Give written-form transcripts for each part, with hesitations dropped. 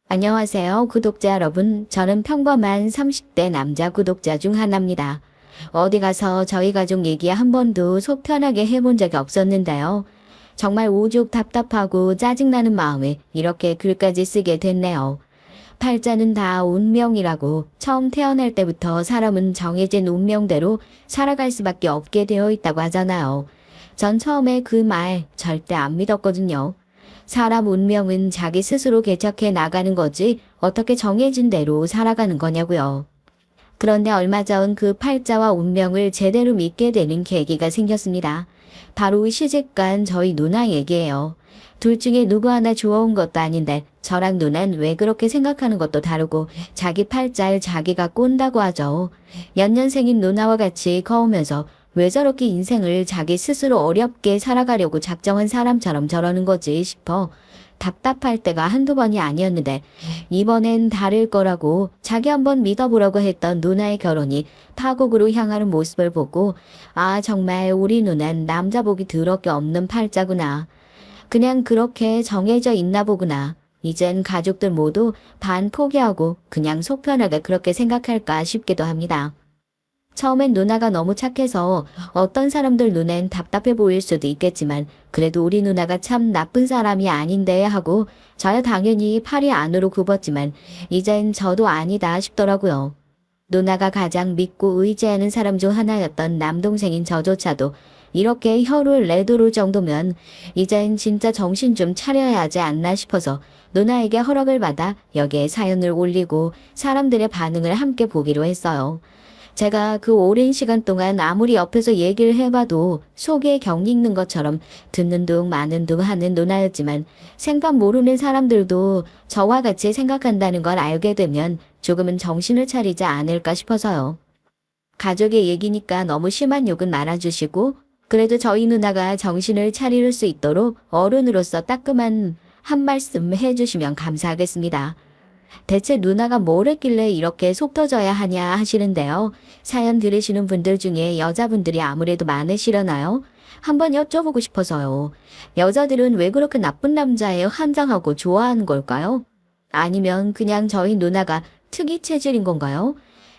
안녕하세요, 구독자 여러분. 저는 평범한 30대 남자 구독자 중 하나입니다. 어디 가서 저희 가족 얘기 한 번도 속 편하게 해본 적이 없었는데요. 정말 오죽 답답하고 짜증나는 마음에 이렇게 글까지 쓰게 됐네요. 팔자는 다 운명이라고 처음 태어날 때부터 사람은 정해진 운명대로 살아갈 수밖에 없게 되어 있다고 하잖아요. 전 처음에 그 말 절대 안 믿었거든요. 사람 운명은 자기 스스로 개척해 나가는 거지 어떻게 정해진 대로 살아가는 거냐고요. 그런데 얼마 전 그 팔자와 운명을 제대로 믿게 되는 계기가 생겼습니다. 바로 시집간 저희 누나 얘기예요. 둘 중에 누구 하나 좋아온 것도 아닌데 저랑 누나는 왜 그렇게 생각하는 것도 다르고 자기 팔자를 자기가 꼰다고 하죠. 연년생인 누나와 같이 커오면서 왜 저렇게 인생을 자기 스스로 어렵게 살아가려고 작정한 사람처럼 저러는 거지 싶어 답답할 때가 한두 번이 아니었는데 이번엔 다를 거라고 자기 한번 믿어보라고 했던 누나의 결혼이 파국으로 향하는 모습을 보고 아 정말 우리 누난 남자 복이 더럽게 없는 팔자구나. 그냥 그렇게 정해져 있나 보구나. 이젠 가족들 모두 반 포기하고 그냥 속 편하게 그렇게 생각할까 싶기도 합니다. 처음엔 누나가 너무 착해서 어떤 사람들 눈엔 답답해 보일 수도 있겠지만 그래도 우리 누나가 참 나쁜 사람이 아닌데 하고 저야 당연히 팔이 안으로 굽었지만 이젠 저도 아니다 싶더라고요. 누나가 가장 믿고 의지하는 사람 중 하나였던 남동생인 저조차도 이렇게 혀를 내두를 정도면 이젠 진짜 정신 좀 차려야 하지 않나 싶어서 누나에게 허락을 받아 여기에 사연을 올리고 사람들의 반응을 함께 보기로 했어요. 제가 그 오랜 시간 동안 아무리 옆에서 얘기를 해봐도 속에 경 읽는 것처럼 듣는 둥 마는 둥 하는 누나였지만 생판 모르는 사람들도 저와 같이 생각한다는 걸 알게 되면 조금은 정신을 차리지 않을까 싶어서요. 가족의 얘기니까 너무 심한 욕은 말아주시고 그래도 저희 누나가 정신을 차릴 수 있도록 어른으로서 따끔한 한 말씀 해주시면 감사하겠습니다. 대체 누나가 뭘 했길래 이렇게 속 터져야 하냐 하시는데요. 사연 들으시는 분들 중에 여자분들이 아무래도 많으시려나요? 한번 여쭤보고 싶어서요. 여자들은 왜 그렇게 나쁜 남자에 환장하고 좋아하는 걸까요? 아니면 그냥 저희 누나가 특이 체질인 건가요?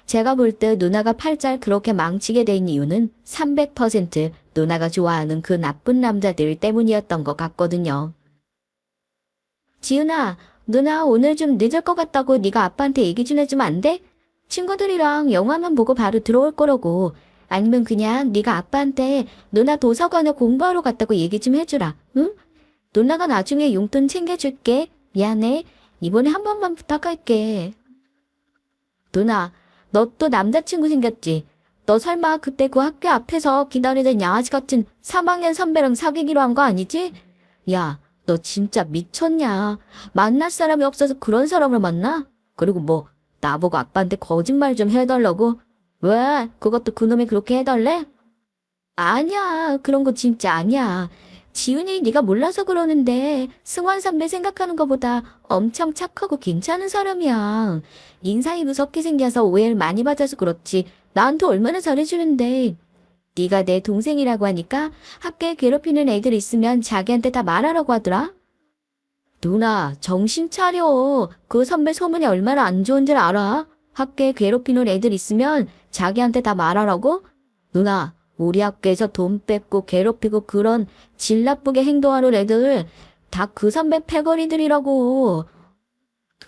제가 볼 때 누나가 팔자를 그렇게 망치게 된 이유는 300% 누나가 좋아하는 그 나쁜 남자들 때문이었던 것 같거든요. 지은아, 누나 오늘 좀 늦을 것 같다고 네가 아빠한테 얘기 좀 해주면 안 돼? 친구들이랑 영화만 보고 바로 들어올 거라고. 아니면 그냥 네가 아빠한테 누나 도서관에 공부하러 갔다고 얘기 좀 해주라. 응? 누나가 나중에 용돈 챙겨줄게. 미안해. 이번에 한 번만 부탁할게. 누나, 너 또 남자친구 생겼지? 너 설마 그때 그 학교 앞에서 기다리던 양아치 같은 3학년 선배랑 사귀기로 한 거 아니지? 야, 너 진짜 미쳤냐? 만날 사람이 없어서 그런 사람을 만나? 그리고 뭐 나보고 아빠한테 거짓말 좀 해달라고? 왜? 그것도 그놈이 그렇게 해달래? 아니야. 그런 거 진짜 아니야. 지훈이 네가 몰라서 그러는데 승환 선배 생각하는 것보다 엄청 착하고 괜찮은 사람이야. 인상이 무섭게 생겨서 오해를 많이 받아서 그렇지. 나한테 얼마나 잘해주는데. 네가 내 동생이라고 하니까 학교에 괴롭히는 애들 있으면 자기한테 다 말하라고 하더라. 누나, 정신 차려. 그 선배 소문이 얼마나 안 좋은 줄 알아? 학교에 괴롭히는 애들 있으면 자기한테 다 말하라고? 누나, 우리 학교에서 돈 뺏고 괴롭히고 그런 질 나쁘게 행동하는 애들 다 그 선배 패거리들이라고.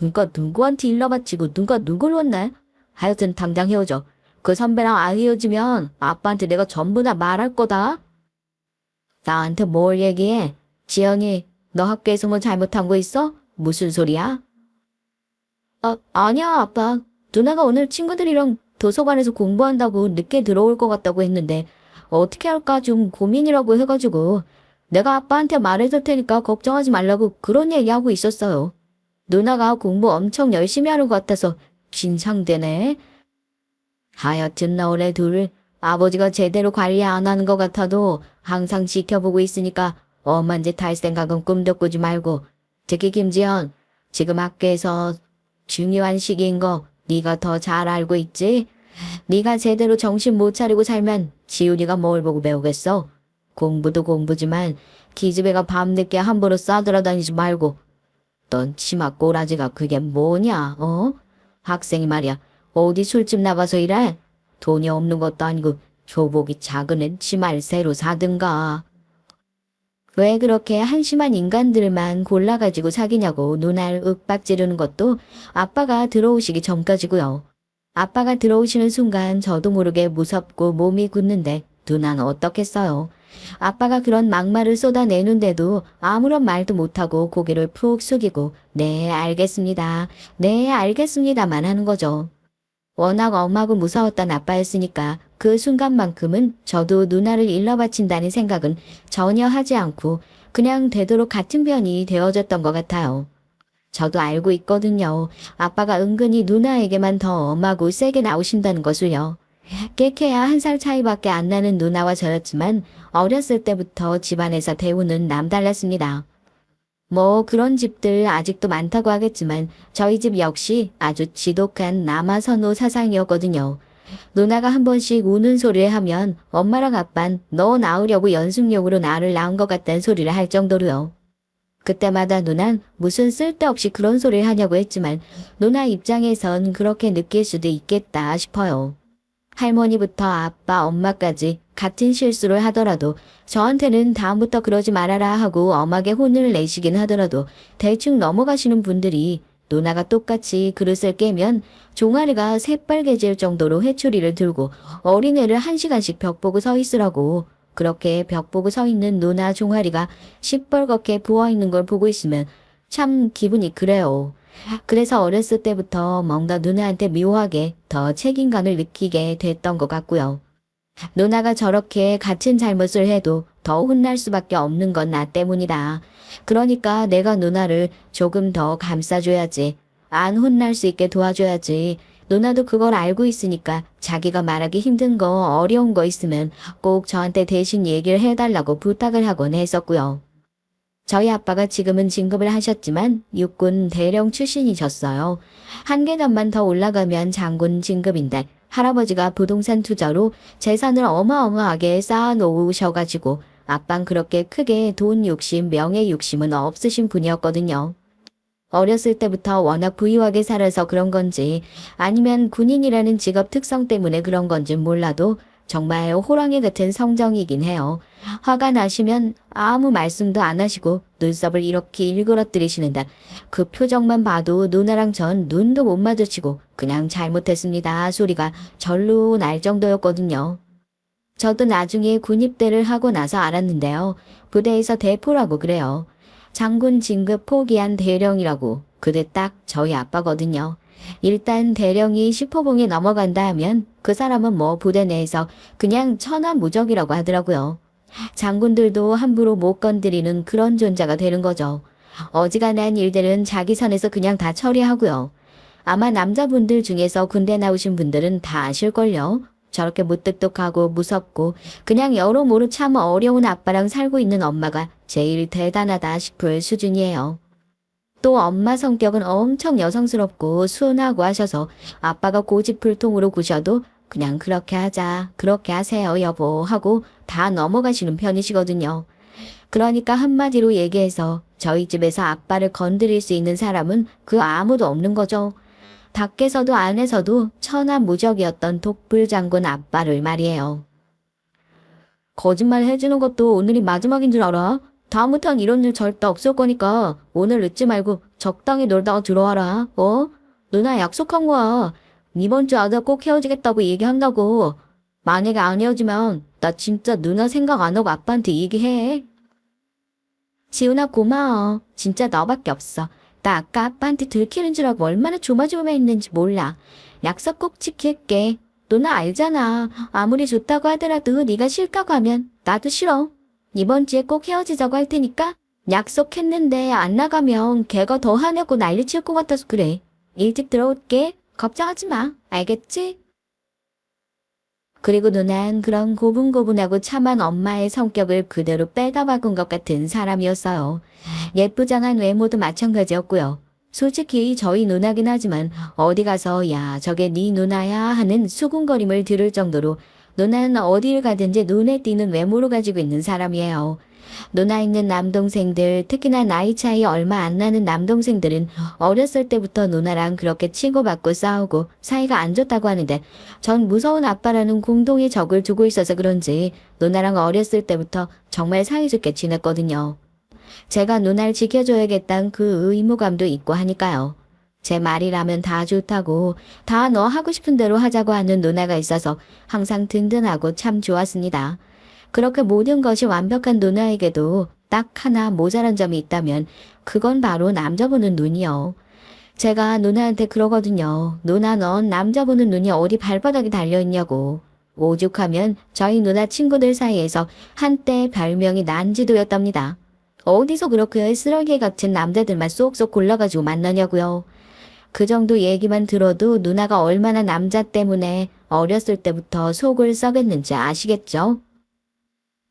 누가 누구한테 일러 바치고 누가 누굴 원내? 하여튼 당장 헤어져. 그 선배랑 안 헤어지면 아빠한테 내가 전부 다 말할 거다. 나한테 뭘 얘기해? 지영이, 너 학교에서 뭐 잘못한 거 있어? 무슨 소리야? 아니야, 아빠. 누나가 오늘 친구들이랑 도서관에서 공부한다고 늦게 들어올 것 같다고 했는데 어떻게 할까 좀 고민이라고 해가지고 내가 아빠한테 말해줄 테니까 걱정하지 말라고 그런 얘기하고 있었어요. 누나가 공부 엄청 열심히 하는 것 같아서 긴장되네. 하여튼 너네 둘 아버지가 제대로 관리 안 하는 것 같아도 항상 지켜보고 있으니까 엄한 짓 할 생각은 꿈도 꾸지 말고. 특히 김지연, 지금 학교에서 중요한 시기인 거 네가 더 잘 알고 있지? 네가 제대로 정신 못 차리고 살면 지훈이가 뭘 보고 배우겠어? 공부도 공부지만 기집애가 밤늦게 함부로 싸돌아다니지 말고. 넌 치마 꼬라지가 그게 뭐냐, 어? 학생이 말이야. 어디 술집 나가서 일해? 돈이 없는 것도 아니고 교복이 작은 애 치마를 새로 사든가. 왜 그렇게 한심한 인간들만 골라가지고 사귀냐고 눈알 윽박지르는 것도 아빠가 들어오시기 전까지고요. 아빠가 들어오시는 순간 저도 모르게 무섭고 몸이 굳는데 누나는 어떻겠어요. 아빠가 그런 막말을 쏟아내는데도 아무런 말도 못하고 고개를 푹 숙이고 네 알겠습니다. 네 알겠습니다만 하는 거죠. 워낙 엄하고 무서웠던 아빠였으니까 그 순간만큼은 저도 누나를 일러 바친다는 생각은 전혀 하지 않고 그냥 되도록 같은 편이 되어졌던 것 같아요. 저도 알고 있거든요. 아빠가 은근히 누나에게만 더 엄하고 세게 나오신다는 것을요. 깨케야 1살 차이밖에 안 나는 누나와 저였지만 어렸을 때부터 집안에서 대우는 남달랐습니다. 뭐 그런 집들 아직도 많다고 하겠지만 저희 집 역시 아주 지독한 남아선호 사상이었거든요. 누나가 한 번씩 우는 소리를 하면 엄마랑 아빤 너 낳으려고 연습용으로 나를 낳은 것 같다는 소리를 할 정도로요. 그때마다 누난 무슨 쓸데없이 그런 소리를 하냐고 했지만 누나 입장에선 그렇게 느낄 수도 있겠다 싶어요. 할머니부터 아빠, 엄마까지 같은 실수를 하더라도 저한테는 다음부터 그러지 말아라 하고 엄하게 혼을 내시긴 하더라도 대충 넘어가시는 분들이 누나가 똑같이 그릇을 깨면 종아리가 새빨개질 정도로 회초리를 들고 어린애를 1시간씩 벽 보고 서 있으라고 그렇게 벽 보고 서 있는 누나 종아리가 시뻘겋게 부어있는 걸 보고 있으면 참 기분이 그래요. 그래서 어렸을 때부터 뭔가 누나한테 묘하게 더 책임감을 느끼게 됐던 것 같고요. 누나가 저렇게 같은 잘못을 해도 더 혼날 수밖에 없는 건 나 때문이다. 그러니까 내가 누나를 조금 더 감싸줘야지. 안 혼날 수 있게 도와줘야지. 누나도 그걸 알고 있으니까 자기가 말하기 힘든 거 어려운 거 있으면 꼭 저한테 대신 얘기를 해달라고 부탁을 하곤 했었고요. 저희 아빠가 지금은 진급을 하셨지만 육군 대령 출신이셨어요. 한 계단만 더 올라가면 장군 진급인데 할아버지가 부동산 투자로 재산을 어마어마하게 쌓아 놓으셔가지고 아빤 그렇게 크게 돈 욕심, 명예 욕심은 없으신 분이었거든요. 어렸을 때부터 워낙 부유하게 살아서 그런 건지 아니면 군인이라는 직업 특성 때문에 그런 건지 몰라도 정말 호랑이 같은 성정이긴 해요. 화가 나시면 아무 말씀도 안 하시고 눈썹을 이렇게 일그러뜨리시는데 그 표정만 봐도 누나랑 전 눈도 못 마주치고 그냥 잘못했습니다 소리가 절로 날 정도였거든요. 저도 나중에 군입대를 하고 나서 알았는데요. 부대에서 대포라고 그래요. 장군 진급 포기한 대령이라고. 그게 딱 저희 아빠거든요. 일단 대령이 10호봉에 넘어간다 하면 그 사람은 뭐 부대 내에서 그냥 천하무적이라고 하더라고요. 장군들도 함부로 못 건드리는 그런 존재가 되는 거죠. 어지간한 일들은 자기 선에서 그냥 다 처리하고요. 아마 남자분들 중에서 군대 나오신 분들은 다 아실걸요. 저렇게 무뚝뚝하고 무섭고 그냥 여러모로 참 어려운 아빠랑 살고 있는 엄마가 제일 대단하다 싶을 수준이에요. 또 엄마 성격은 엄청 여성스럽고 순하고 하셔서 아빠가 고집불통으로 구셔도 그냥 그렇게 하자, 그렇게 하세요 여보 하고 다 넘어가시는 편이시거든요. 그러니까 한마디로 얘기해서 저희 집에서 아빠를 건드릴 수 있는 사람은 그 아무도 없는 거죠. 밖에서도 안에서도 천하무적이었던 독불장군 아빠를 말이에요. 거짓말 해주는 것도 오늘이 마지막인 줄 알아? 다음부턴 이런 일 절대 없을 거니까 오늘 늦지 말고 적당히 놀다가 들어와라. 어? 누나 약속한 거야. 이번 주 안에 꼭 헤어지겠다고 얘기한다고. 만약에 안 헤어지면 나 진짜 누나 생각 안 하고 아빠한테 얘기해. 지훈아 고마워. 진짜 너밖에 없어. 나 아까 아빠한테 들키는 줄 알고 얼마나 조마조마했는지 몰라. 약속 꼭 지킬게. 누나 알잖아. 아무리 좋다고 하더라도 네가 싫다고 하면 나도 싫어. 이번 주에 꼭 헤어지자고 할 테니까 약속했는데 안 나가면 걔가 더 화내고 난리칠 것 같아서 그래. 일찍 들어올게. 걱정하지 마. 알겠지? 그리고 누난 그런 고분고분하고 참한 엄마의 성격을 그대로 빼다 박은 것 같은 사람이었어요. 예쁘장한 외모도 마찬가지였고요. 솔직히 저희 누나긴 하지만 어디 가서 야 저게 네 누나야 하는 수군거림을 들을 정도로 누나는 어디를 가든지 눈에 띄는 외모를 가지고 있는 사람이에요. 누나 있는 남동생들, 특히나 나이 차이 얼마 안 나는 남동생들은 어렸을 때부터 누나랑 그렇게 치고받고 싸우고 사이가 안 좋다고 하는데 전 무서운 아빠라는 공동의 적을 두고 있어서 그런지 누나랑 어렸을 때부터 정말 사이좋게 지냈거든요. 제가 누나를 지켜줘야겠다는 그 의무감도 있고 하니까요. 제 말이라면 다 좋다고, 다 너 하고 싶은 대로 하자고 하는 누나가 있어서 항상 든든하고 참 좋았습니다. 그렇게 모든 것이 완벽한 누나에게도 딱 하나 모자란 점이 있다면 그건 바로 남자 보는 눈이요. 제가 누나한테 그러거든요. 누나 넌 남자 보는 눈이 어디 발바닥에 달려있냐고. 오죽하면 저희 누나 친구들 사이에서 한때 별명이 난지도였답니다. 어디서 그렇게 쓰레기 같은 남자들만 쏙쏙 골라가지고 만나냐고요. 그 정도 얘기만 들어도 누나가 얼마나 남자 때문에 어렸을 때부터 속을 썩였는지 아시겠죠?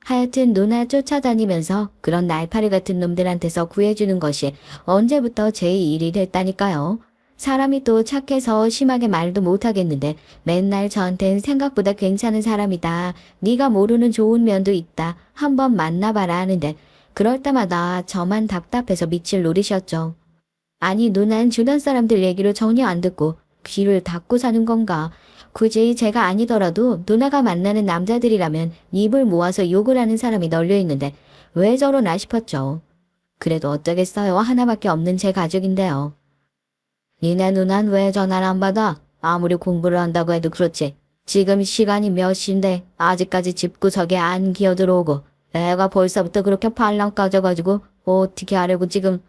하여튼 누나 쫓아다니면서 그런 날파리 같은 놈들한테서 구해주는 것이 언제부터 제 일이 됐다니까요. 사람이 또 착해서 심하게 말도 못하겠는데 맨날 저한텐 생각보다 괜찮은 사람이다. 네가 모르는 좋은 면도 있다. 한번 만나봐라 하는데 그럴 때마다 저만 답답해서 미칠 노릇이었죠. 아니 누난 주변 사람들 얘기를 전혀 안 듣고 귀를 닫고 사는 건가? 굳이 제가 아니더라도 누나가 만나는 남자들이라면 입을 모아서 욕을 하는 사람이 널려 있는데 왜 저러나 싶었죠. 그래도 어쩌겠어요. 하나밖에 없는 제 가족인데요. 니네 누난 왜 전화를 안 받아? 아무리 공부를 한다고 해도 그렇지. 지금 시간이 몇 시인데 아직까지 집 구석에 안 기어들어오고 애가 벌써부터 그렇게 발랑 까져가지고 어떻게 하려고 지금.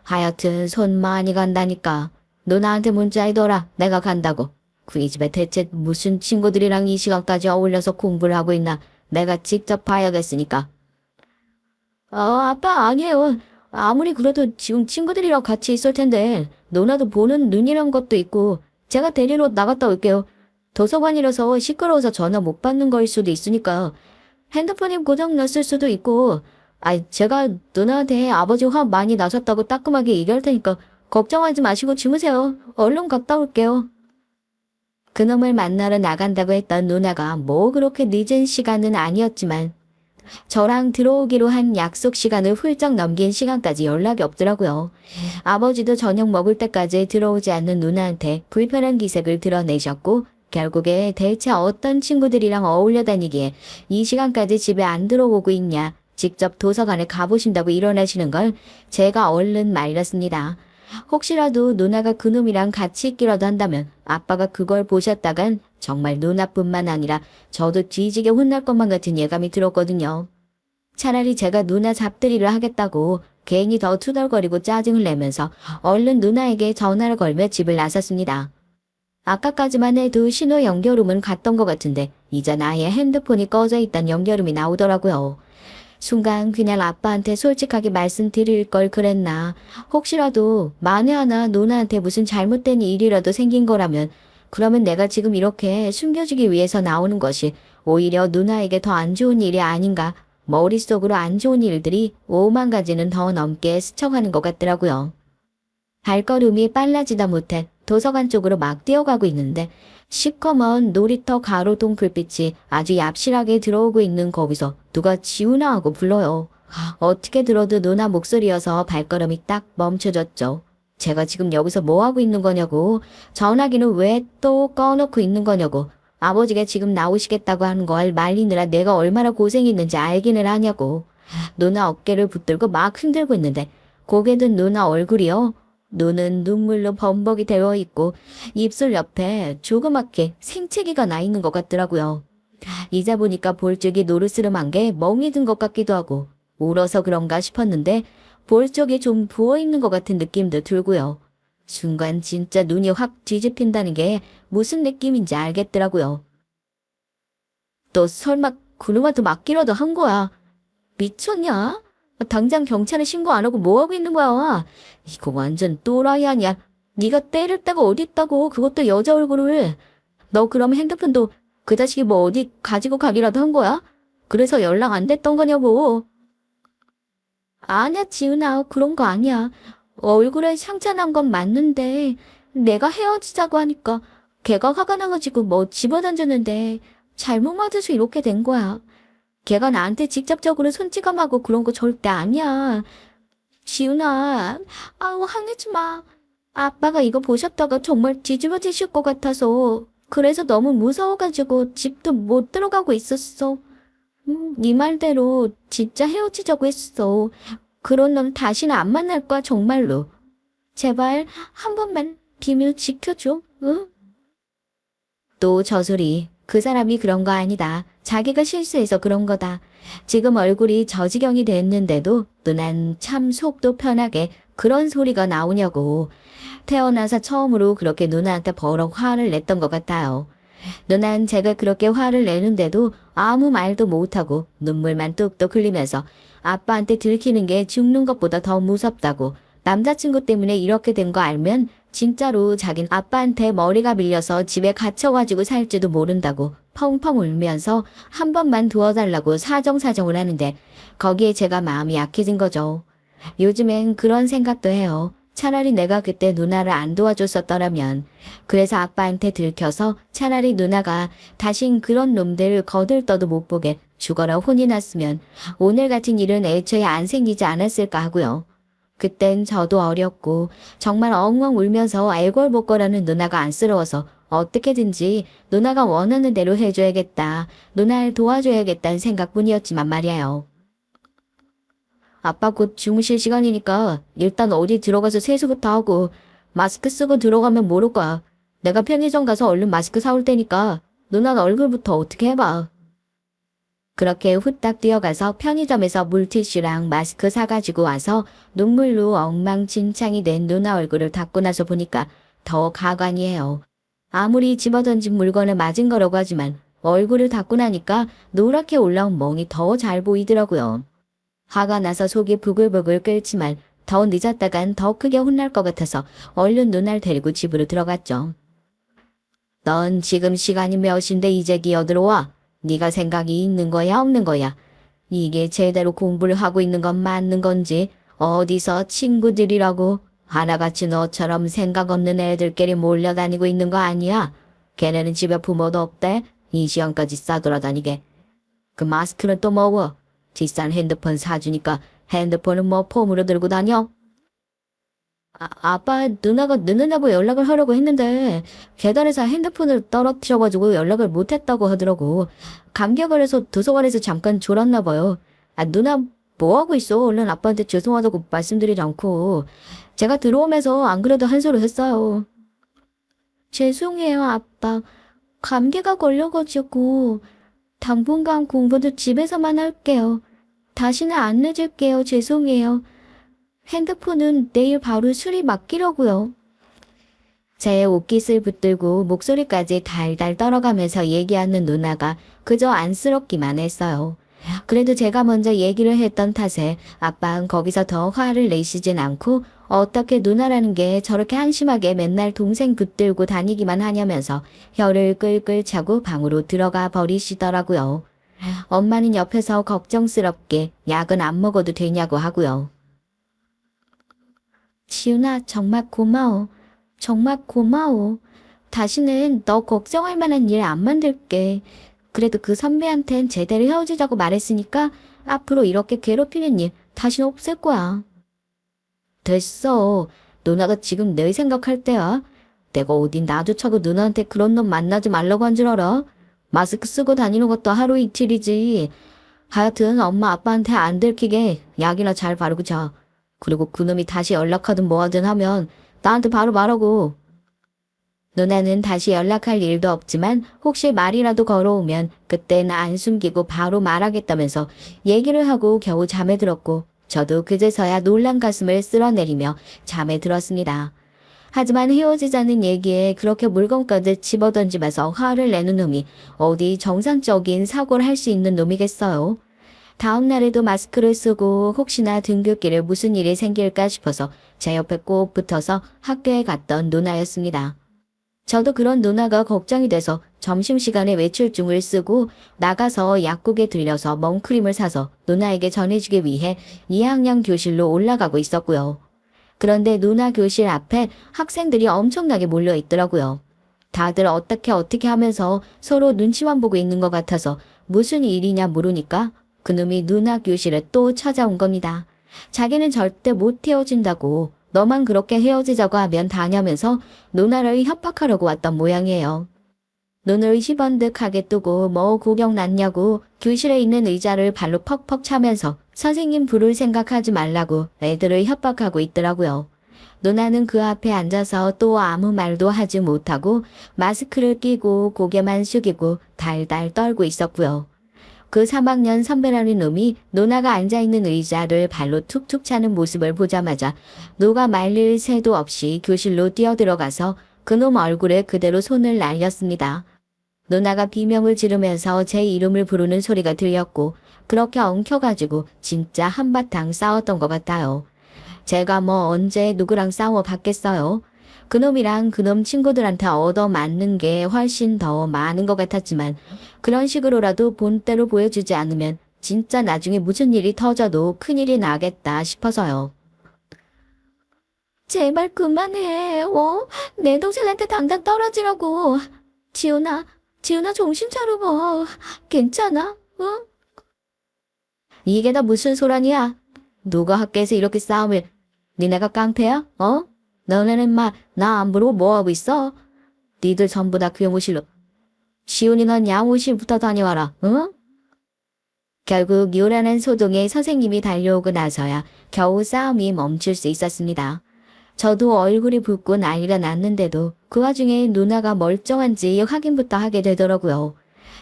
하여튼 손 많이 간다니까. 누나한테 문자해둬라. 내가 간다고. 그 집에 대체 무슨 친구들이랑 이 시간까지 어울려서 공부를 하고 있나. 내가 직접 봐야겠으니까. 아빠 아니에요. 아무리 그래도 지금 친구들이랑 같이 있을 텐데 누나도 보는 눈이란 것도 있고 제가 데리러 나갔다 올게요. 도서관이라서 시끄러워서 전화 못 받는 거일 수도 있으니까 핸드폰이 고장났을 수도 있고 제가 누나한테 아버지 화 많이 나셨다고 따끔하게 얘기할 테니까 걱정하지 마시고 주무세요. 얼른 갔다 올게요. 그놈을 만나러 나간다고 했던 누나가 뭐 그렇게 늦은 시간은 아니었지만 저랑 들어오기로 한 약속 시간을 훌쩍 넘긴 시간까지 연락이 없더라고요. 아버지도 저녁 먹을 때까지 들어오지 않는 누나한테 불편한 기색을 드러내셨고 결국에 대체 어떤 친구들이랑 어울려 다니기에 이 시간까지 집에 안 들어오고 있냐. 직접 도서관에 가보신다고 일어나시는 걸 제가 얼른 말렸습니다. 혹시라도 누나가 그놈이랑 같이 있기라도 한다면 아빠가 그걸 보셨다간 정말 누나뿐만 아니라 저도 뒤지게 혼날 것만 같은 예감이 들었거든요. 차라리 제가 누나 잡들이를 하겠다고 괜히 더 투덜거리고 짜증을 내면서 얼른 누나에게 전화를 걸며 집을 나섰습니다. 아까까지만 해도 신호 연결음은 갔던 것 같은데 이제 아예 핸드폰이 꺼져 있단 연결음이 나오더라고요. 순간 그냥 아빠한테 솔직하게 말씀드릴 걸 그랬나. 혹시라도 만에 하나 누나한테 무슨 잘못된 일이라도 생긴 거라면 그러면 내가 지금 이렇게 숨겨주기 위해서 나오는 것이 오히려 누나에게 더 안 좋은 일이 아닌가. 머릿속으로 안 좋은 일들이 5만 가지는 더 넘게 스쳐가는 것 같더라고요. 발걸음이 빨라지다 못해 도서관 쪽으로 막 뛰어가고 있는데 시커먼 놀이터 가로등 불빛이 아주 얍실하게 들어오고 있는 거기서 누가 지우나 하고 불러요. 어떻게 들어도 누나 목소리여서 발걸음이 딱 멈춰졌죠. 제가 지금 여기서 뭐 하고 있는 거냐고. 전화기는 왜 또 꺼놓고 있는 거냐고. 아버지가 지금 나오시겠다고 하는 걸 말리느라 내가 얼마나 고생했는지 알기는 하냐고. 누나 어깨를 붙들고 막 흔들고 있는데 고개 든 누나 얼굴이요. 눈은 눈물로 범벅이 되어 있고 입술 옆에 조그맣게 생채기가 나 있는 것 같더라고요. 이제 보니까 볼 쪽이 노르스름한 게 멍이 든 것 같기도 하고 울어서 그런가 싶었는데 볼 쪽이 좀 부어있는 것 같은 느낌도 들고요. 순간 진짜 눈이 확 뒤집힌다는 게 무슨 느낌인지 알겠더라고요. 너 설마 그놈한테 맡기라도 한 거야? 미쳤냐? 당장 경찰에 신고 안 하고 뭐하고 있는 거야? 이거 완전 또라이 아니야. 네가 때릴 데가 어디 있다고. 그것도 여자 얼굴을. 너 그럼 핸드폰도 그 자식이 뭐 어디 가지고 가기라도 한 거야? 그래서 연락 안 됐던 거냐고. 아니야 지은아 그런 거 아니야. 얼굴에 상처 난 건 맞는데 내가 헤어지자고 하니까 걔가 화가 나가지고 뭐 집어던졌는데 잘못 맞아서 이렇게 된 거야. 걔가 나한테 직접적으로 손찌검하고 그런 거 절대 아니야. 지훈아, 아우, 화내지 마. 아빠가 이거 보셨다가 정말 뒤집어지실 것 같아서 그래서 너무 무서워가지고 집도 못 들어가고 있었어. 네 말대로 진짜 헤어지자고 했어. 그런 놈 다시는 안 만날 거야 정말로. 제발 한 번만 비밀 지켜줘. 응? 또 저 소리. 그 사람이 그런 거 아니다. 자기가 실수해서 그런 거다. 지금 얼굴이 저 지경이 됐는데도 누난 참 속도 편하게 그런 소리가 나오냐고. 태어나서 처음으로 그렇게 누나한테 버럭 화를 냈던 것 같아요. 누난 제가 그렇게 화를 내는데도 아무 말도 못하고 눈물만 뚝뚝 흘리면서 아빠한테 들키는 게 죽는 것보다 더 무섭다고, 남자친구 때문에 이렇게 된 거 알면 진짜로 자긴 아빠한테 머리가 밀려서 집에 갇혀가지고 살지도 모른다고 펑펑 울면서 한 번만 도와달라고 사정사정을 하는데 거기에 제가 마음이 약해진 거죠. 요즘엔 그런 생각도 해요. 차라리 내가 그때 누나를 안 도와줬었더라면. 그래서 아빠한테 들켜서 차라리 누나가 다신 그런 놈들 거들떠도 못 보게 죽어라 혼이 났으면 오늘 같은 일은 애초에 안 생기지 않았을까 하고요. 그땐 저도 어렸고 정말 엉엉 울면서 애걸복걸하는 누나가 안쓰러워서 어떻게든지 누나가 원하는 대로 해줘야겠다, 누나를 도와줘야겠다는 생각뿐이었지만 말이에요. 아빠 곧 주무실 시간이니까 일단 어디 들어가서 세수부터 하고 마스크 쓰고 들어가면 모를 거야. 내가 편의점 가서 얼른 마스크 사올 테니까 누나 얼굴부터 어떻게 해봐. 그렇게 후딱 뛰어가서 편의점에서 물티슈랑 마스크 사가지고 와서 눈물로 엉망진창이 된 누나 얼굴을 닦고 나서 보니까 더 가관이에요. 아무리 집어던진 물건을 맞은 거라고 하지만 얼굴을 닦고 나니까 노랗게 올라온 멍이 더 잘 보이더라고요. 화가 나서 속이 부글부글 끓지만 더 늦었다간 더 크게 혼날 것 같아서 얼른 누나를 데리고 집으로 들어갔죠. 넌 지금 시간이 몇인데 이제 기어들어와? 네가 생각이 있는 거야 없는 거야? 이게 제대로 공부를 하고 있는 건 맞는 건지 어디서 친구들이라고 하나같이 너처럼 생각 없는 애들끼리 몰려다니고 있는 거 아니야? 걔네는 집에 부모도 없대. 이 시간까지 싸돌아다니게. 그 마스크는 또 뭐고? 비싼 핸드폰 사주니까 핸드폰은 뭐 폼으로 들고 다녀? 아빠, 누나가 늦는다고 연락을 하려고 했는데 계단에서 핸드폰을 떨어뜨려가지고 연락을 못했다고 하더라고. 감기가 걸려서 도서관에서 잠깐 졸았나 봐요. 누나 뭐하고 있어? 얼른 아빠한테 죄송하다고 말씀드리지 않고. 제가 들어오면서 안 그래도 한 소리 했어요. 죄송해요, 아빠. 감기가 걸려가지고 당분간 공부도 집에서만 할게요. 다시는 안 늦을게요. 죄송해요. 핸드폰은 내일 바로 수리 맡기려고요. 제 옷깃을 붙들고 목소리까지 달달 떨어가면서 얘기하는 누나가 그저 안쓰럽기만 했어요. 그래도 제가 먼저 얘기를 했던 탓에 아빠는 거기서 더 화를 내시진 않고 어떻게 누나라는 게 저렇게 한심하게 맨날 동생 붙들고 다니기만 하냐면서 혀를 끌끌 차고 방으로 들어가 버리시더라고요. 엄마는 옆에서 걱정스럽게 약은 안 먹어도 되냐고 하고요. 지훈아, 정말 고마워. 정말 고마워. 다시는 너 걱정할 만한 일 안 만들게. 그래도 그 선배한텐 제대로 헤어지자고 말했으니까 앞으로 이렇게 괴롭히는 일 다시는 없을 거야. 됐어. 누나가 지금 내 생각할 때야. 내가 어딘 놔두차고 누나한테 그런 놈 만나지 말라고 한 줄 알아? 마스크 쓰고 다니는 것도 하루 이틀이지. 하여튼 엄마 아빠한테 안 들키게 약이나 잘 바르고 자. 그리고 그놈이 다시 연락하든 뭐하든 하면 나한테 바로 말하고. 누나는 다시 연락할 일도 없지만 혹시 말이라도 걸어오면 그땐 안 숨기고 바로 말하겠다면서 얘기를 하고 겨우 잠에 들었고 저도 그제서야 놀란 가슴을 쓸어내리며 잠에 들었습니다. 하지만 헤어지자는 얘기에 그렇게 물건까지 집어던지면서 화를 내는 놈이 어디 정상적인 사고를 할 수 있는 놈이겠어요. 다음 날에도 마스크를 쓰고 혹시나 등굣길에 무슨 일이 생길까 싶어서 제 옆에 꼭 붙어서 학교에 갔던 누나였습니다. 저도 그런 누나가 걱정이 돼서 점심시간에 외출증을 쓰고 나가서 약국에 들려서 멍크림을 사서 누나에게 전해주기 위해 2학년 교실로 올라가고 있었고요. 그런데 누나 교실 앞에 학생들이 엄청나게 몰려 있더라고요. 다들 어떻게 하면서 서로 눈치만 보고 있는 것 같아서 무슨 일이냐 물으니까 그놈이 누나 교실에 또 찾아온 겁니다. 자기는 절대 못 헤어진다고, 너만 그렇게 헤어지자고 하면 다냐면서 누나를 협박하려고 왔던 모양이에요. 눈을 희번득하게 뜨고 뭐 구경 났냐고 교실에 있는 의자를 발로 퍽퍽 차면서 선생님 부를 생각하지 말라고 애들을 협박하고 있더라고요. 누나는 그 앞에 앉아서 또 아무 말도 하지 못하고 마스크를 끼고 고개만 숙이고 달달 떨고 있었고요. 그 3학년 선배라는 놈이 누나가 앉아있는 의자를 발로 툭툭 차는 모습을 보자마자 누가 말릴 새도 없이 교실로 뛰어들어가서 그놈 얼굴에 그대로 손을 날렸습니다. 누나가 비명을 지르면서 제 이름을 부르는 소리가 들렸고 그렇게 엉켜가지고 진짜 한바탕 싸웠던 것 같아요. 제가 뭐 언제 누구랑 싸워 봤겠어요. 그놈이랑 그놈 친구들한테 얻어맞는 게 훨씬 더 많은 것 같았지만 그런 식으로라도 본때로 보여주지 않으면 진짜 나중에 무슨 일이 터져도 큰일이 나겠다 싶어서요. 제발 그만해. 내 동생한테 당장 떨어지라고. 지훈아 정신 차려봐. 괜찮아? 이게 다 무슨 소란이야? 누가 학교에서 이렇게 싸움을. 니네가 깡패야? 너네는 나 안 부르고 뭐하고 있어? 니들 전부 다 그 교무실로. 시훈이 넌 양호실부터 다녀와라. 응? 결국 요란한 소동에 선생님이 달려오고 나서야 겨우 싸움이 멈출 수 있었습니다. 저도 얼굴이 붓고 난리가 났는데도 그 와중에 누나가 멀쩡한지 확인부터 하게 되더라고요.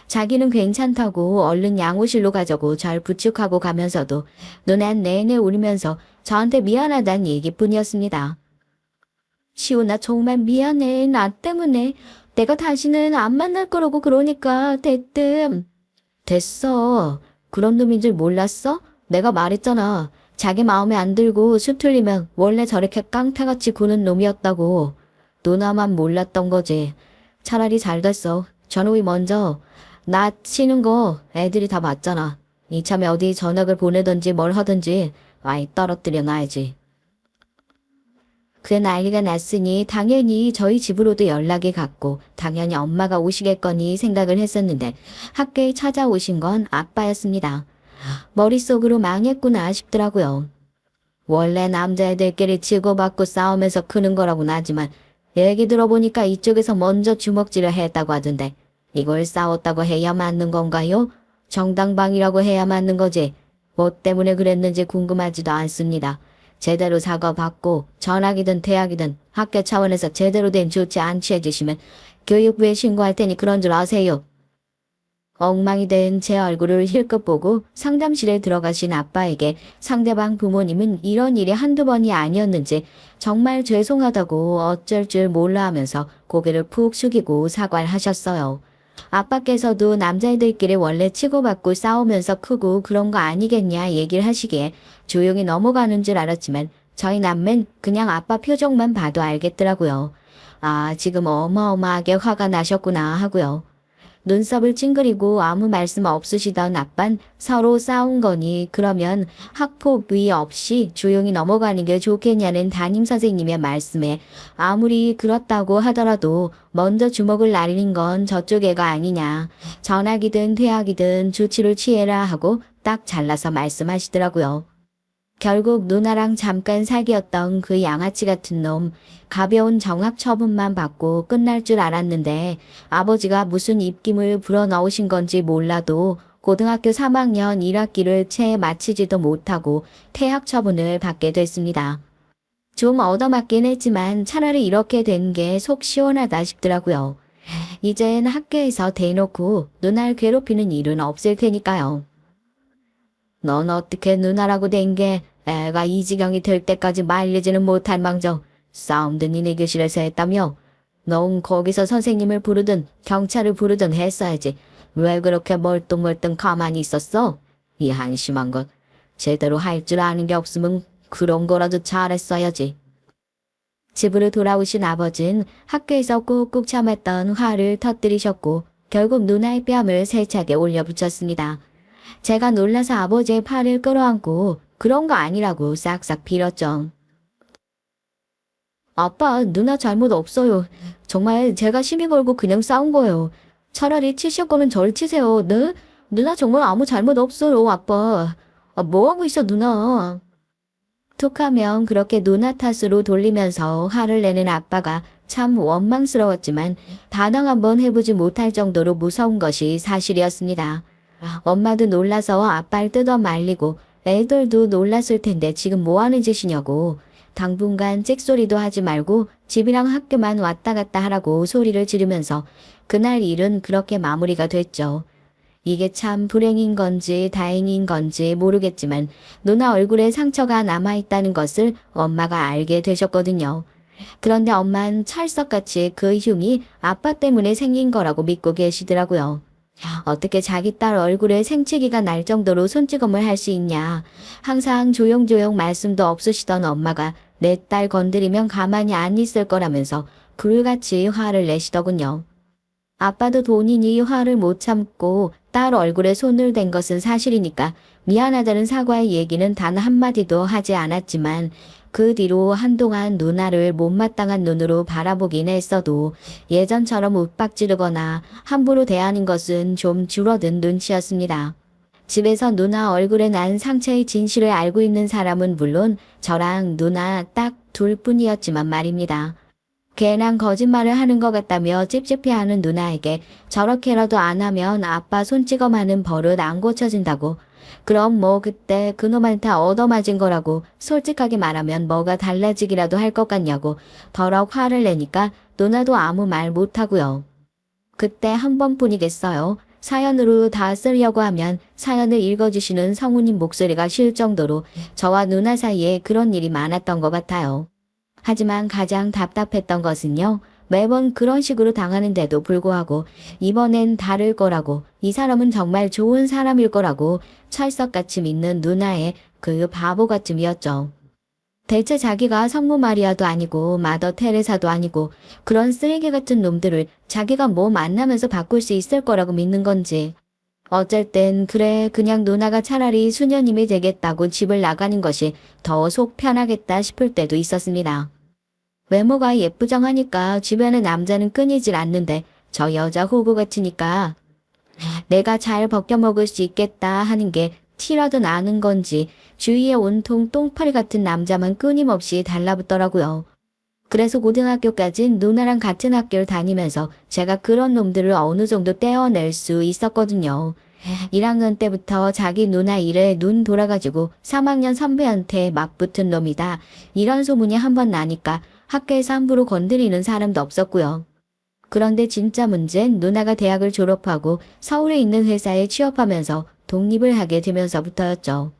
자기는 괜찮다고 얼른 양호실로 가자고 절 부축하고 가면서도 누난 내내 울면서 저한테 미안하다는 얘기뿐이었습니다. 시훈아 정말 미안해. 나 때문에. 내가 다시는 안 만날 거라고 그러니까 대뜸. 됐어. 그런 놈인 줄 몰랐어? 내가 말했잖아. 자기 마음에 안 들고 수틀리면 원래 저렇게 깡패같이 구는 놈이었다고. 누나만 몰랐던 거지. 차라리 잘 됐어. 저놈이 먼저 나 치는 거 애들이 다 봤잖아. 이참에 어디 전학을 보내든지 뭘 하든지 아이 떨어뜨려 놔야지. 그래 난리가 났으니 당연히 저희 집으로도 연락이 갔고 당연히 엄마가 오시겠거니 생각을 했었는데 학교에 찾아오신 건 아빠였습니다. 머릿속으로 망했구나 싶더라고요. 원래 남자애들끼리 치고받고 싸우면서 크는 거라고는 하지만 얘기 들어보니까 이쪽에서 먼저 주먹질을 했다고 하던데 이걸 싸웠다고 해야 맞는 건가요? 정당방위라고 해야 맞는 거지. 뭐 때문에 그랬는지 궁금하지도 않습니다. 제대로 사과받고 전학이든 대학이든 학교 차원에서 제대로 된 조치 안 취해주시면 교육부에 신고할 테니 그런 줄 아세요. 엉망이 된 제 얼굴을 힐끗 보고 상담실에 들어가신 아빠에게 상대방 부모님은 이런 일이 한두 번이 아니었는지 정말 죄송하다고 어쩔 줄 몰라 하면서 고개를 푹 숙이고 사과를 하셨어요. 아빠께서도 남자애들끼리 원래 치고받고 싸우면서 크고 그런 거 아니겠냐 얘기를 하시기에 조용히 넘어가는 줄 알았지만 저희 남매는 그냥 아빠 표정만 봐도 알겠더라고요. 아, 지금 어마어마하게 화가 나셨구나 하고요. 눈썹을 찡그리고 아무 말씀 없으시던 아빤 서로 싸운 거니 그러면 학폭위 없이 조용히 넘어가는 게 좋겠냐는 담임선생님의 말씀에 아무리 그렇다고 하더라도 먼저 주먹을 날리는 건 저쪽 애가 아니냐. 전학이든 퇴학이든 조치를 취해라 하고 딱 잘라서 말씀하시더라고요. 결국 누나랑 잠깐 사귀었던 그 양아치 같은 놈 가벼운 정학 처분만 받고 끝날 줄 알았는데 아버지가 무슨 입김을 불어넣으신 건지 몰라도 고등학교 3학년 1학기를 채 마치지도 못하고 퇴학 처분을 받게 됐습니다. 좀 얻어맞긴 했지만 차라리 이렇게 된 게 속 시원하다 싶더라고요. 이젠 학교에서 대놓고 누나를 괴롭히는 일은 없을 테니까요. 넌 어떻게 누나라고 된 게 애가 이 지경이 될 때까지 말리지는 못할 망정 싸움도 니네 교실에서 했다며? 넌 거기서 선생님을 부르든 경찰을 부르든 했어야지. 왜 그렇게 멀뚱멀뚱 가만히 있었어? 이 한심한 것. 제대로 할 줄 아는 게 없으면 그런 거라도 잘했어야지. 집으로 돌아오신 아버지는 학교에서 꾹꾹 참았던 화를 터뜨리셨고 결국 누나의 뺨을 세차게 올려붙였습니다. 제가 놀라서 아버지의 팔을 끌어안고 그런 거 아니라고 싹싹 빌었죠. 아빠, 누나 잘못 없어요. 정말 제가 시비 걸고 그냥 싸운 거예요. 차라리 치실 거면 절 치세요. 네? 누나 정말 아무 잘못 없어요, 아빠. 뭐 하고 있어, 누나? 툭하면 그렇게 누나 탓으로 돌리면서 화를 내는 아빠가 참 원망스러웠지만 단언 한번 해보지 못할 정도로 무서운 것이 사실이었습니다. 엄마도 놀라서 아빠를 뜯어 말리고 애들도 놀랐을 텐데 지금 뭐 하는 짓이냐고. 당분간 짹소리도 하지 말고 집이랑 학교만 왔다 갔다 하라고 소리를 지르면서 그날 일은 그렇게 마무리가 됐죠. 이게 참 불행인 건지 다행인 건지 모르겠지만 누나 얼굴에 상처가 남아있다는 것을 엄마가 알게 되셨거든요. 그런데 엄만 찰떡같이 그 흉이 아빠 때문에 생긴 거라고 믿고 계시더라고요. 어떻게 자기 딸 얼굴에 생채기가 날 정도로 손찌검을 할 수 있냐. 항상 조용조용 말씀도 없으시던 엄마가 내 딸 건드리면 가만히 안 있을 거라면서 불같이 화를 내시더군요. 아빠도 본인이 화를 못 참고 딸 얼굴에 손을 댄 것은 사실이니까 미안하다는 사과의 얘기는 단 한마디도 하지 않았지만 그 뒤로 한동안 누나를 못마땅한 눈으로 바라보긴 했어도 예전처럼 윽박지르거나 함부로 대하는 것은 좀 줄어든 눈치였습니다. 집에서 누나 얼굴에 난 상처의 진실을 알고 있는 사람은 물론 저랑 누나 딱 둘뿐이었지만 말입니다. 괜한 거짓말을 하는 것 같다며 찝찝해하는 누나에게 저렇게라도 안 하면 아빠 손찌검하는 버릇 안 고쳐진다고. 그럼 뭐 그때 그놈한테 얻어맞은 거라고 솔직하게 말하면 뭐가 달라지기라도 할 것 같냐고 더럭 화를 내니까 누나도 아무 말 못하고요. 그때 한 번뿐이겠어요. 사연으로 다 쓰려고 하면 사연을 읽어주시는 성우님 목소리가 쉴 정도로 저와 누나 사이에 그런 일이 많았던 것 같아요. 하지만 가장 답답했던 것은요. 매번 그런 식으로 당하는데도 불구하고 이번엔 다를 거라고 이 사람은 정말 좋은 사람일 거라고 찰떡같이 믿는 누나의 그 바보같음이었죠. 대체 자기가 성모 마리아도 아니고 마더 테레사도 아니고 그런 쓰레기 같은 놈들을 자기가 뭐 만나면서 바꿀 수 있을 거라고 믿는 건지. 어쩔 땐 그래 그냥 누나가 차라리 수녀님이 되겠다고 집을 나가는 것이 더 속 편하겠다 싶을 때도 있었습니다. 외모가 예쁘장하니까 주변의 남자는 끊이질 않는데 저 여자 호구 같으니까 내가 잘 벗겨먹을 수 있겠다 하는 게 티라도 나는 건지 주위에 온통 똥파리 같은 남자만 끊임없이 달라붙더라고요. 그래서 고등학교까진 누나랑 같은 학교를 다니면서 제가 그런 놈들을 어느 정도 떼어낼 수 있었거든요. 1학년 때부터 자기 누나 일에 눈 돌아가지고 3학년 선배한테 맞붙은 놈이다. 이런 소문이 한번 나니까 학교에서 함부로 건드리는 사람도 없었고요. 그런데 진짜 문제는 누나가 대학을 졸업하고 서울에 있는 회사에 취업하면서 독립을 하게 되면서부터였죠.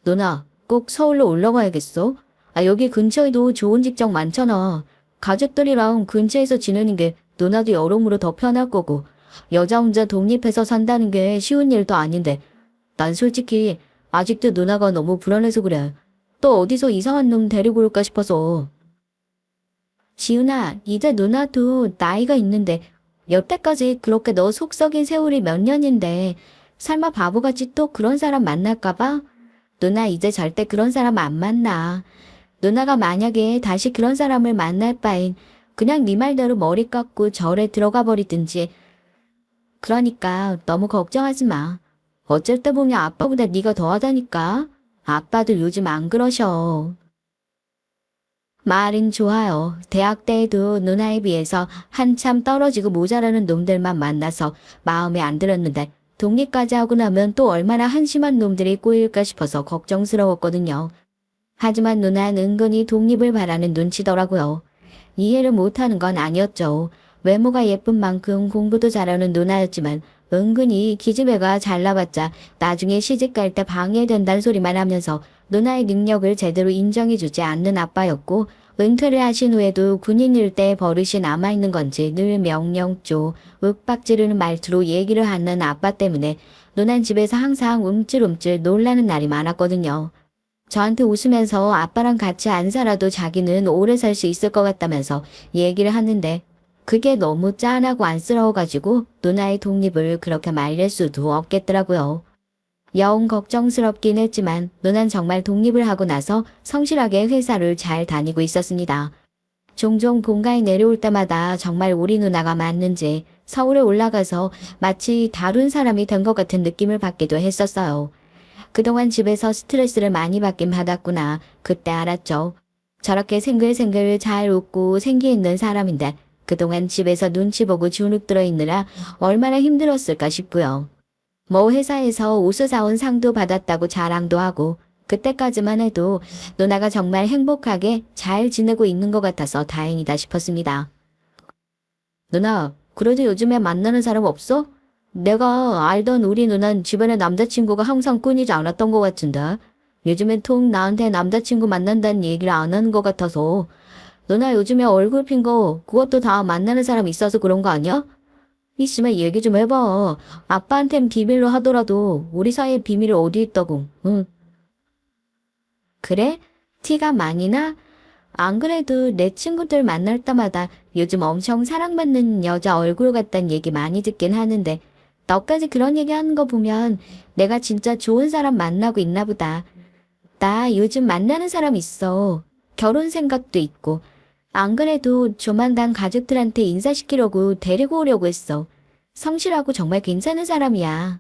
누나, 꼭 서울로 올라가야겠어? 여기 근처에도 좋은 직장 많잖아. 가족들이랑 근처에서 지내는 게 누나도 여러모로 더 편할 거고 여자 혼자 독립해서 산다는 게 쉬운 일도 아닌데 난 솔직히 아직도 누나가 너무 불안해서 그래. 또 어디서 이상한 놈 데리고 올까 싶어서. 지훈아, 이제 누나도 나이가 있는데 여태까지 그렇게 너 속 썩인 세월이 몇 년인데 설마 바보같이 또 그런 사람 만날까봐? 누나 이제 절대 그런 사람 안 만나. 누나가 만약에 다시 그런 사람을 만날 바엔 그냥 네 말대로 머리 깎고 절에 들어가 버리든지. 그러니까 너무 걱정하지 마. 어쩔 때 보면 아빠보다 네가 더하다니까. 아빠도 요즘 안 그러셔. 말은 좋아요. 대학 때에도 누나에 비해서 한참 떨어지고 모자라는 놈들만 만나서 마음에 안 들었는데 독립까지 하고 나면 또 얼마나 한심한 놈들이 꼬일까 싶어서 걱정스러웠거든요. 하지만 누나는 은근히 독립을 바라는 눈치더라고요. 이해를 못하는 건 아니었죠. 외모가 예쁜 만큼 공부도 잘하는 누나였지만 은근히 기집애가 잘나봤자 나중에 시집갈 때 방해된다는 소리만 하면서 누나의 능력을 제대로 인정해주지 않는 아빠였고 은퇴를 하신 후에도 군인일 때 버릇이 남아있는 건지 늘 명령조, 윽박지르는 말투로 얘기를 하는 아빠 때문에 누난 집에서 항상 움찔움찔 놀라는 날이 많았거든요. 저한테 웃으면서 아빠랑 같이 안 살아도 자기는 오래 살 수 있을 것 같다면서 얘기를 하는데 그게 너무 짠하고 안쓰러워가지고 누나의 독립을 그렇게 말릴 수도 없겠더라고요. 영 걱정스럽긴 했지만 누난 정말 독립을 하고 나서 성실하게 회사를 잘 다니고 있었습니다. 종종 본가에 내려올 때마다 정말 우리 누나가 맞는지 서울에 올라가서 마치 다른 사람이 된 것 같은 느낌을 받기도 했었어요. 그동안 집에서 스트레스를 많이 받긴 받았구나. 그때 알았죠. 저렇게 생글생글 잘 웃고 생기 있는 사람인데 그동안 집에서 눈치 보고 주눅 들어 있느라 얼마나 힘들었을까 싶고요. 뭐 회사에서 옷을 사온 상도 받았다고 자랑도 하고 그때까지만 해도 누나가 정말 행복하게 잘 지내고 있는 것 같아서 다행이다 싶었습니다. 누나, 그래도 요즘에 만나는 사람 없어? 내가 알던 우리 누나는 주변에 남자친구가 항상 끊이지 않았던 것 같은데 요즘엔 통 나한테 남자친구 만난다는 얘기를 안 하는 것 같아서 누나 요즘에 얼굴 핀 거 그것도 다 만나는 사람 있어서 그런 거 아니야? 있으면 얘기 좀 해봐. 아빠한텐 비밀로 하더라도 우리 사이에 비밀이 어디 있다고. 응. 그래? 티가 많이 나? 안 그래도 내 친구들 만날 때마다 요즘 엄청 사랑받는 여자 얼굴 같단 얘기 많이 듣긴 하는데 너까지 그런 얘기 하는 거 보면 내가 진짜 좋은 사람 만나고 있나 보다. 나 요즘 만나는 사람 있어. 결혼 생각도 있고. 안 그래도 조만간 가족들한테 인사시키려고 데리고 오려고 했어. 성실하고 정말 괜찮은 사람이야.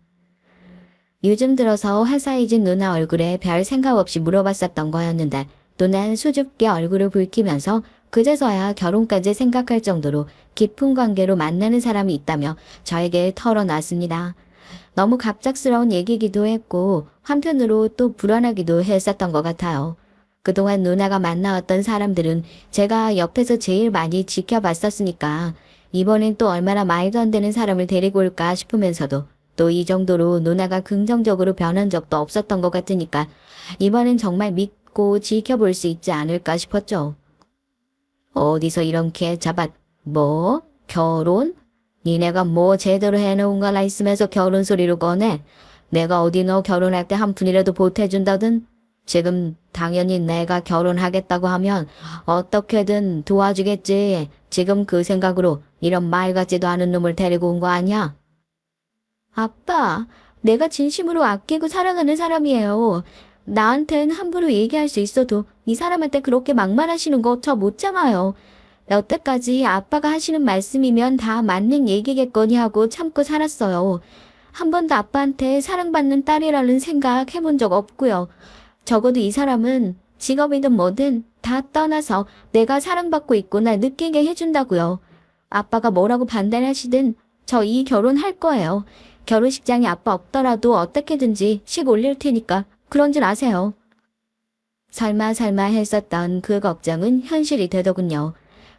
요즘 들어서 화사해진 누나 얼굴에 별 생각 없이 물어봤었던 거였는데 누나는 수줍게 얼굴을 붉히면서 그제서야 결혼까지 생각할 정도로 깊은 관계로 만나는 사람이 있다며 저에게 털어놨습니다. 너무 갑작스러운 얘기기도 했고 한편으로 또 불안하기도 했었던 것 같아요. 그동안 누나가 만나왔던 사람들은 제가 옆에서 제일 많이 지켜봤었으니까 이번엔 또 얼마나 말도 안 되는 사람을 데리고 올까 싶으면서도 또 이 정도로 누나가 긍정적으로 변한 적도 없었던 것 같으니까 이번엔 정말 믿고 지켜볼 수 있지 않을까 싶었죠. 어디서 이렇게 뭐? 결혼? 니네가 뭐 제대로 해놓은 거나 있으면서 결혼 소리를 꺼내? 내가 어디 너 결혼할 때 한 푼이라도 보태준다든? 지금 당연히 내가 결혼하겠다고 하면 어떻게든 도와주겠지. 지금 그 생각으로 이런 말 같지도 않은 놈을 데리고 온 거 아니야? 아빠, 내가 진심으로 아끼고 사랑하는 사람이에요. 나한텐 함부로 얘기할 수 있어도 이 사람한테 그렇게 막말하시는 거 저 못 참아요. 여태까지 아빠가 하시는 말씀이면 다 맞는 얘기겠거니 하고 참고 살았어요. 한 번도 아빠한테 사랑받는 딸이라는 생각 해본 적 없고요. 적어도 이 사람은 직업이든 뭐든 다 떠나서 내가 사랑받고 있구나 느끼게 해준다고요. 아빠가 뭐라고 반대를 하시든 저 이 결혼 할 거예요. 결혼식장에 아빠 없더라도 어떻게든지 식 올릴 테니까 그런 줄 아세요. 설마 했었던 그 걱정은 현실이 되더군요.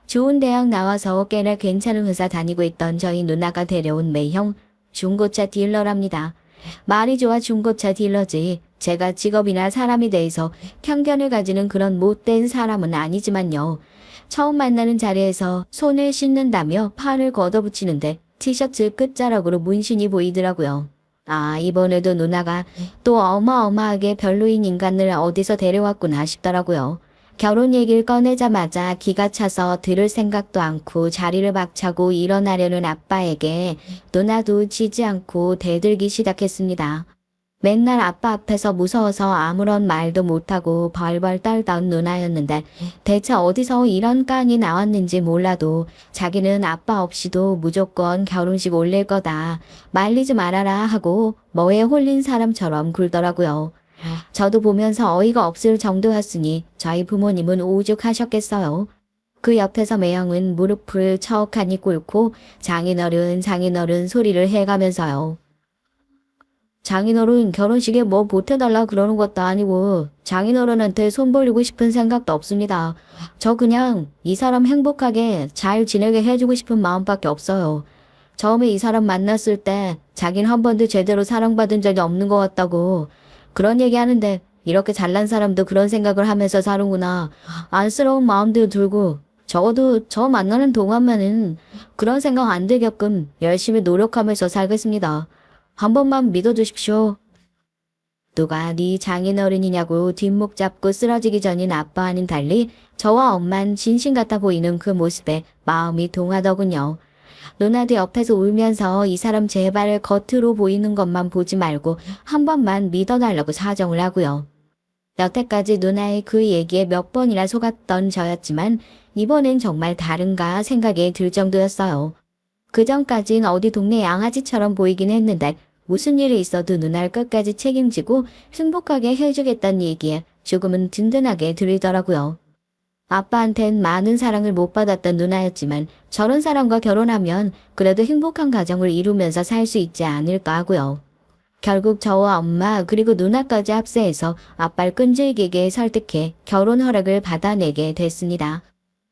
좋은 대학 나와서 꽤나 괜찮은 회사 다니고 있던 저희 누나가 데려온 매형 중고차 딜러랍니다. 말이 좋아 중고차 딜러지. 제가 직업이나 사람에 대해서 편견을 가지는 그런 못된 사람은 아니지만요. 처음 만나는 자리에서 손을 씻는다며 팔을 걷어붙이는데 티셔츠 끝자락으로 문신이 보이더라고요. 아, 이번에도 누나가 또 어마어마하게 별로인 인간을 어디서 데려왔구나 싶더라고요. 결혼 얘기를 꺼내자마자 기가 차서 들을 생각도 않고 자리를 박차고 일어나려는 아빠에게 누나도 지지 않고 대들기 시작했습니다. 맨날 아빠 앞에서 무서워서 아무런 말도 못하고 벌벌 떨던 누나였는데 대체 어디서 이런 깡이 나왔는지 몰라도 자기는 아빠 없이도 무조건 결혼식 올릴 거다. 말리지 말아라 하고 뭐에 홀린 사람처럼 굴더라고요. 저도 보면서 어이가 없을 정도였으니 저희 부모님은 오죽하셨겠어요. 그 옆에서 매형은 무릎을 처욱하니 꿇고 장인어른 소리를 해가면서요. 장인어른 결혼식에 뭐 보태달라 그러는 것도 아니고 장인어른한테 손 벌리고 싶은 생각도 없습니다. 저 그냥 이 사람 행복하게 잘 지내게 해주고 싶은 마음밖에 없어요. 처음에 이 사람 만났을 때 자긴 한 번도 제대로 사랑받은 적이 없는 것 같다고 그런 얘기 하는데 이렇게 잘난 사람도 그런 생각을 하면서 사는구나. 안쓰러운 마음도 들고 적어도 저 만나는 동안만은 그런 생각 안 들게끔 열심히 노력하면서 살겠습니다. 한 번만 믿어주십시오. 누가 네 장인어른이냐고 뒷목 잡고 쓰러지기 전인 아빠와는 달리 저와 엄만 진심 같아 보이는 그 모습에 마음이 동하더군요. 누나도 옆에서 울면서 이 사람 제발 겉으로 보이는 것만 보지 말고 한 번만 믿어달라고 사정을 하고요. 여태까지 누나의 그 얘기에 몇 번이나 속았던 저였지만 이번엔 정말 다른가 생각이 들 정도였어요. 그전까진 어디 동네 양아지처럼 보이긴 했는데 무슨 일이 있어도 누나를 끝까지 책임지고 행복하게 해주겠다는 얘기에 조금은 든든하게 들리더라고요. 아빠한텐 많은 사랑을 못 받았던 누나였지만 저런 사람과 결혼하면 그래도 행복한 가정을 이루면서 살 수 있지 않을까 하고요. 결국 저와 엄마 그리고 누나까지 합세해서 아빠를 끈질기게 설득해 결혼 허락을 받아내게 됐습니다.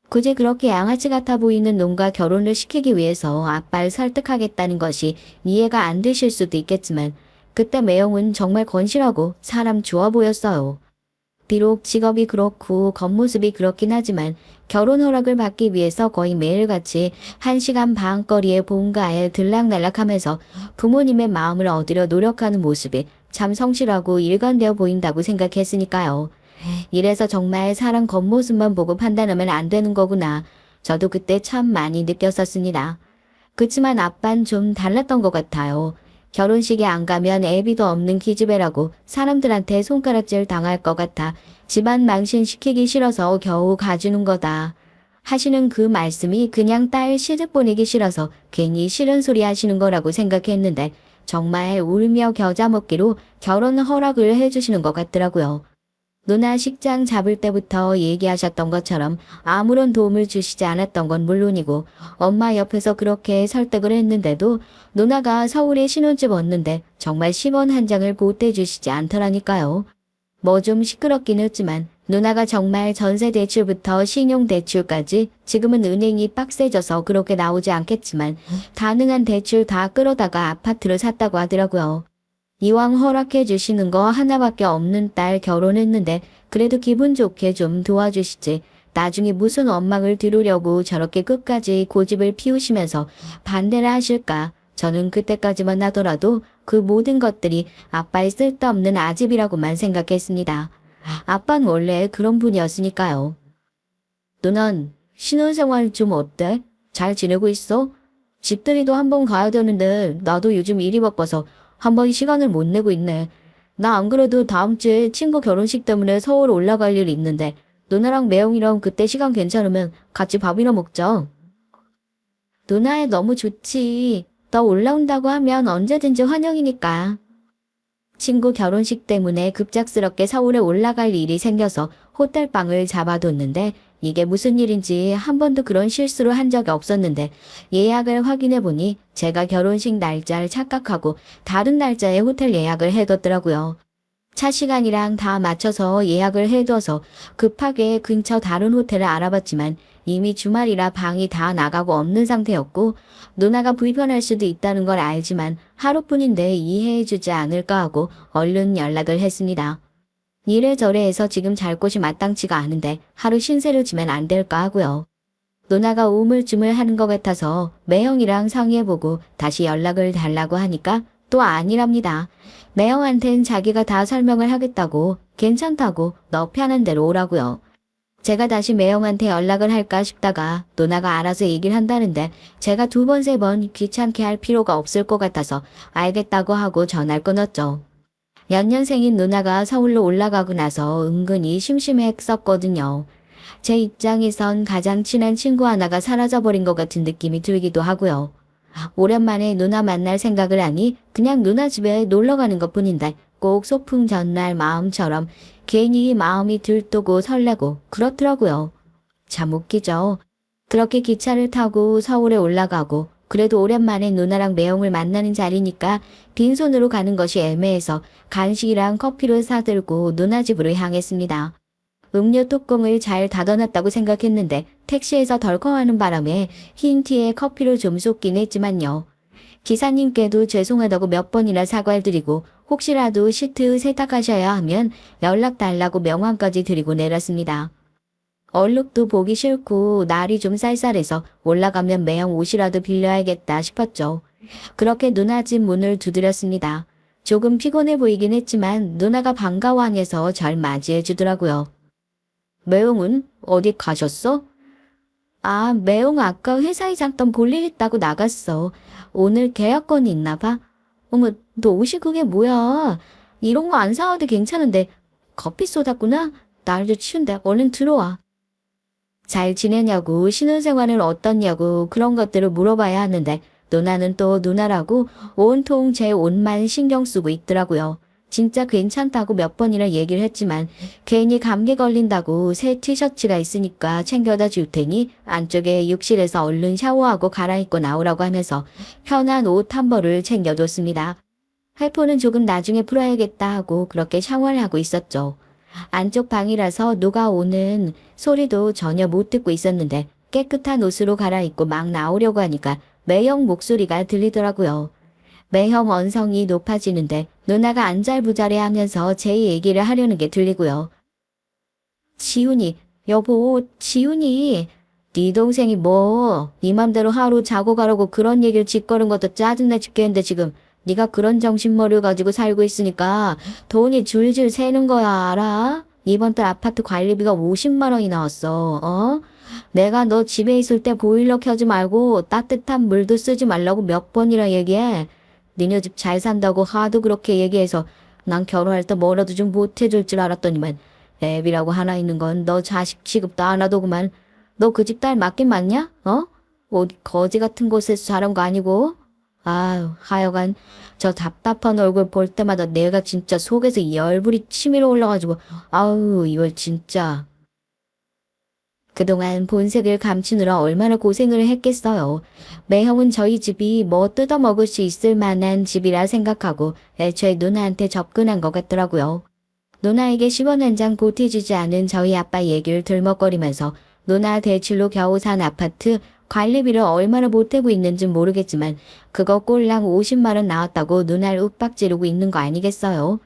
굳이 그렇게 양아치 같아 보이는 놈과 결혼을 시키기 위해서 아빠를 설득하겠다는 것이 이해가 안 되실 수도 있겠지만 그때 매형은 정말 건실하고 사람 좋아 보였어요. 비록 직업이 그렇고 겉모습이 그렇긴 하지만 결혼 허락을 받기 위해서 거의 매일같이 1시간 반 거리의 본가에 들락날락하면서 부모님의 마음을 얻으려 노력하는 모습이 참 성실하고 일관되어 보인다고 생각했으니까요. 이래서 정말 사람 겉모습만 보고 판단하면 안 되는 거구나. 저도 그때 참 많이 느꼈었습니다. 그치만 아빠는 좀 달랐던 것 같아요. 결혼식에 안 가면 애비도 없는 기집애라고 사람들한테 손가락질 당할 것 같아 집안 망신시키기 싫어서 겨우 가주는 거다. 하시는 그 말씀이 그냥 딸 시집 보내기 싫어서 괜히 싫은 소리 하시는 거라고 생각했는데 정말 울며 겨자 먹기로 결혼 허락을 해주시는 것 같더라고요. 누나 식장 잡을 때부터 얘기하셨던 것처럼 아무런 도움을 주시지 않았던 건 물론이고 엄마 옆에서 그렇게 설득을 했는데도 누나가 서울에 신혼집 왔는데 정말 10원 한 장을 보태주시지 않더라니까요. 뭐 좀 시끄럽긴 했지만 누나가 정말 전세 대출부터 신용 대출까지 지금은 은행이 빡세져서 그렇게 나오지 않겠지만 가능한 대출 다 끌어다가 아파트를 샀다고 하더라고요. 이왕 허락해 주시는 거 하나밖에 없는 딸 결혼했는데 그래도 기분 좋게 좀 도와주시지. 나중에 무슨 원망을 들으려고 저렇게 끝까지 고집을 피우시면서 반대를 하실까. 저는 그때까지만 하더라도 그 모든 것들이 아빠의 쓸데없는 아집이라고만 생각했습니다. 아빠는 원래 그런 분이었으니까요. 누난 신혼생활 좀 어때? 잘 지내고 있어? 집들이도 한번 가야 되는데 나도 요즘 일이 바빠서 한번 시간을 못 내고 있네. 나 안 그래도 다음 주에 친구 결혼식 때문에 서울 올라갈 일 있는데 누나랑 매형이랑 그때 시간 괜찮으면 같이 밥이나 먹자. 누나야 너무 좋지. 너 올라온다고 하면 언제든지 환영이니까. 친구 결혼식 때문에 급작스럽게 서울에 올라갈 일이 생겨서 호텔방을 잡아뒀는데 이게 무슨 일인지 한 번도 그런 실수를 한 적이 없었는데 예약을 확인해 보니 제가 결혼식 날짜를 착각하고 다른 날짜에 호텔 예약을 해뒀더라고요. 차 시간이랑 다 맞춰서 예약을 해둬서 급하게 근처 다른 호텔을 알아봤지만 이미 주말이라 방이 다 나가고 없는 상태였고 누나가 불편할 수도 있다는 걸 알지만 하루뿐인데 이해해주지 않을까 하고 얼른 연락을 했습니다. 이래저래 해서 지금 잘 곳이 마땅치가 않은데 하루 신세를 지면 안 될까 하고요. 누나가 우물쭈물 하는 것 같아서 매형이랑 상의해보고 다시 연락을 달라고 하니까 또 아니랍니다. 매형한텐 자기가 다 설명을 하겠다고 괜찮다고 너 편한 대로 오라고요. 제가 다시 매형한테 연락을 할까 싶다가 누나가 알아서 얘기를 한다는데 제가 2번, 3번 귀찮게 할 필요가 없을 것 같아서 알겠다고 하고 전화를 끊었죠. 연년생인 누나가 서울로 올라가고 나서 은근히 심심했었거든요. 제 입장에선 가장 친한 친구 하나가 사라져버린 것 같은 느낌이 들기도 하고요. 오랜만에 누나 만날 생각을 하니 그냥 누나 집에 놀러가는 것뿐인데 꼭 소풍 전날 마음처럼 괜히 마음이 들뜨고 설레고 그렇더라고요. 참 웃기죠. 그렇게 기차를 타고 서울에 올라가고 그래도 오랜만에 누나랑 매형을 만나는 자리니까 빈손으로 가는 것이 애매해서 간식이랑 커피를 사들고 누나 집으로 향했습니다. 음료 뚜껑을 잘 닫아놨다고 생각했는데 택시에서 덜컹하는 바람에 흰 티에 커피를 좀 쏟긴 했지만요. 기사님께도 죄송하다고 몇 번이나 사과를 드리고 혹시라도 시트 세탁하셔야 하면 연락 달라고 명함까지 드리고 내렸습니다. 얼룩도 보기 싫고 날이 좀 쌀쌀해서 올라가면 매형 옷이라도 빌려야겠다 싶었죠. 그렇게 누나 집 문을 두드렸습니다. 조금 피곤해 보이긴 했지만 누나가 반가워하면서 절 맞이해 주더라고요. 매형은 어디 가셨어? 아, 매형 아까 회사에 잠깐 볼일 있다고 나갔어. 오늘 계약건이 있나 봐. 어머, 너 옷이 그게 뭐야? 이런 거 안 사와도 괜찮은데 커피 쏟았구나? 날도 추운데 얼른 들어와. 잘 지내냐고, 신혼생활은 어떻냐고 그런 것들을 물어봐야 하는데 누나는 또 누나라고 온통 제 옷만 신경 쓰고 있더라고요. 진짜 괜찮다고 몇 번이나 얘기를 했지만 괜히 감기 걸린다고 새 티셔츠가 있으니까 챙겨다 줄 테니 안쪽에 욕실에서 얼른 샤워하고 갈아입고 나오라고 하면서 편한 옷 한 벌을 챙겨줬습니다. 할포는 조금 나중에 풀어야겠다 하고 그렇게 샤워를 하고 있었죠. 안쪽 방이라서 누가 오는 소리도 전혀 못 듣고 있었는데 깨끗한 옷으로 갈아입고 막 나오려고 하니까 매형 목소리가 들리더라고요. 매형 언성이 높아지는데 누나가 안절부절해 하면서 제 얘기를 하려는 게 들리고요. 지훈이, 여보, 지훈이, 네 동생이 뭐, 네 맘대로 하루 자고 가라고 그런 얘기를 짓거린 것도 짜증나 죽겠는데 지금 네가 그런 정신머리를 가지고 살고 있으니까 돈이 줄줄 새는 거야, 알아? 이번 달 아파트 관리비가 50만 원이 나왔어, 어? 내가 너 집에 있을 때 보일러 켜지 말고 따뜻한 물도 쓰지 말라고 몇 번이나 얘기해. 니네 집 잘 산다고 하도 그렇게 얘기해서 난 결혼할 때 뭐라도 좀 보태줄 줄 알았더니만 애비라고 하나 있는 건 너 자식 취급도 안 하더구만. 너 그 집 딸 맞긴 맞냐? 어? 어디 거지 같은 곳에서 자란 거 아니고? 아유, 하여간 저 답답한 얼굴 볼 때마다 내가 진짜 속에서 열불이 치밀어 올라가지고 아우 이걸 진짜. 그동안 본색을 감추느라 얼마나 고생을 했겠어요. 매형은 저희 집이 뭐 뜯어먹을 수 있을 만한 집이라 생각하고 애초에 누나한테 접근한 것 같더라고요. 누나에게 10원 한 장 보태주지 않은 저희 아빠 얘기를 들먹거리면서 누나 대출로 겨우 산 아파트 관리비를 얼마나 보태고 있는지 모르겠지만 그거 꼴랑 50만 원 나왔다고 누나를 윽박지르고 있는 거 아니겠어요?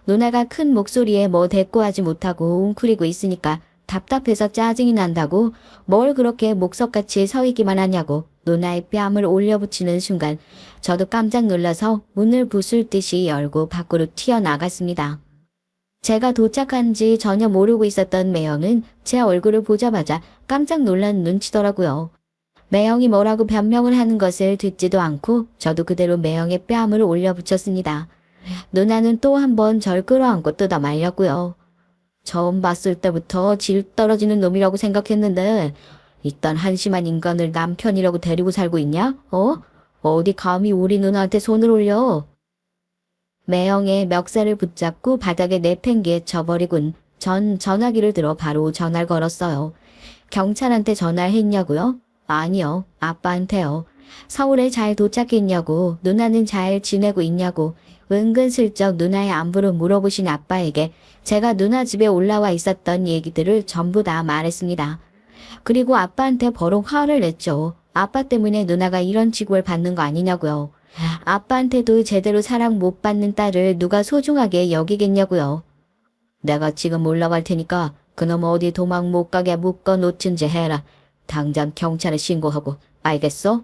누나가 큰 목소리에 뭐 대꾸하지 못하고 웅크리고 있으니까 답답해서 짜증이 난다고 뭘 그렇게 목석같이 서 있기만 하냐고 누나의 뺨을 올려붙이는 순간 저도 깜짝 놀라서 문을 부술 듯이 열고 밖으로 튀어나갔습니다. 제가 도착한 지 전혀 모르고 있었던 매형은 제 얼굴을 보자마자 깜짝 놀란 눈치더라고요. 매형이 뭐라고 변명을 하는 것을 듣지도 않고 저도 그대로 매형의 뺨을 올려붙였습니다. 누나는 또 한 번 절 끌어안고 뜯어 말렸고요. 처음 봤을 때부터 질 떨어지는 놈이라고 생각했는데 이딴 한심한 인간을 남편이라고 데리고 살고 있냐? 어? 어디 감히 우리 누나한테 손을 올려? 매형의 멱살을 붙잡고 바닥에 내팽개쳐버리곤 전 전화기를 들어 바로 전화를 걸었어요. 경찰한테 전화를 했냐고요? 아니요, 아빠한테요. 서울에 잘 도착했냐고, 누나는 잘 지내고 있냐고, 은근슬쩍 누나의 안부를 물어보신 아빠에게 제가 누나 집에 올라와 있었던 얘기들을 전부 다 말했습니다. 그리고 아빠한테 버럭 화를 냈죠. 아빠 때문에 누나가 이런 취급을 받는 거 아니냐고요. 아빠한테도 제대로 사랑 못 받는 딸을 누가 소중하게 여기겠냐고요. 내가 지금 올라갈 테니까 그놈 어디 도망 못 가게 묶어 놓든지 해라. 당장 경찰에 신고하고, 알겠어?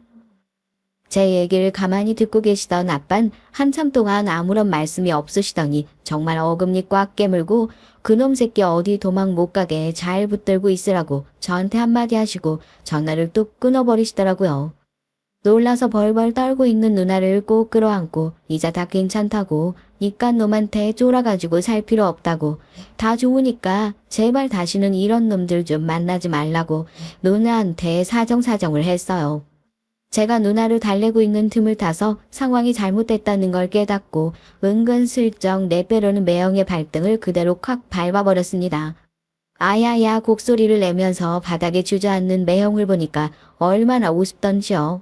제 얘기를 가만히 듣고 계시던 아빤 한참 동안 아무런 말씀이 없으시더니 정말 어금니 꽉 깨물고 그놈 새끼 어디 도망 못 가게 잘 붙들고 있으라고 저한테 한마디 하시고 전화를 뚝 끊어버리시더라고요. 놀라서 벌벌 떨고 있는 누나를 꼭 끌어안고 이제 다 괜찮다고 이깟 놈한테 쫄아가지고 살 필요 없다고 다 좋으니까 제발 다시는 이런 놈들 좀 만나지 말라고 누나한테 사정사정을 했어요. 제가 누나를 달래고 있는 틈을 타서 상황이 잘못됐다는 걸 깨닫고 은근슬쩍 내빼려는 매형의 발등을 그대로 콱 밟아버렸습니다. 아야야 곡소리를 내면서 바닥에 주저앉는 매형을 보니까 얼마나 우습던지요.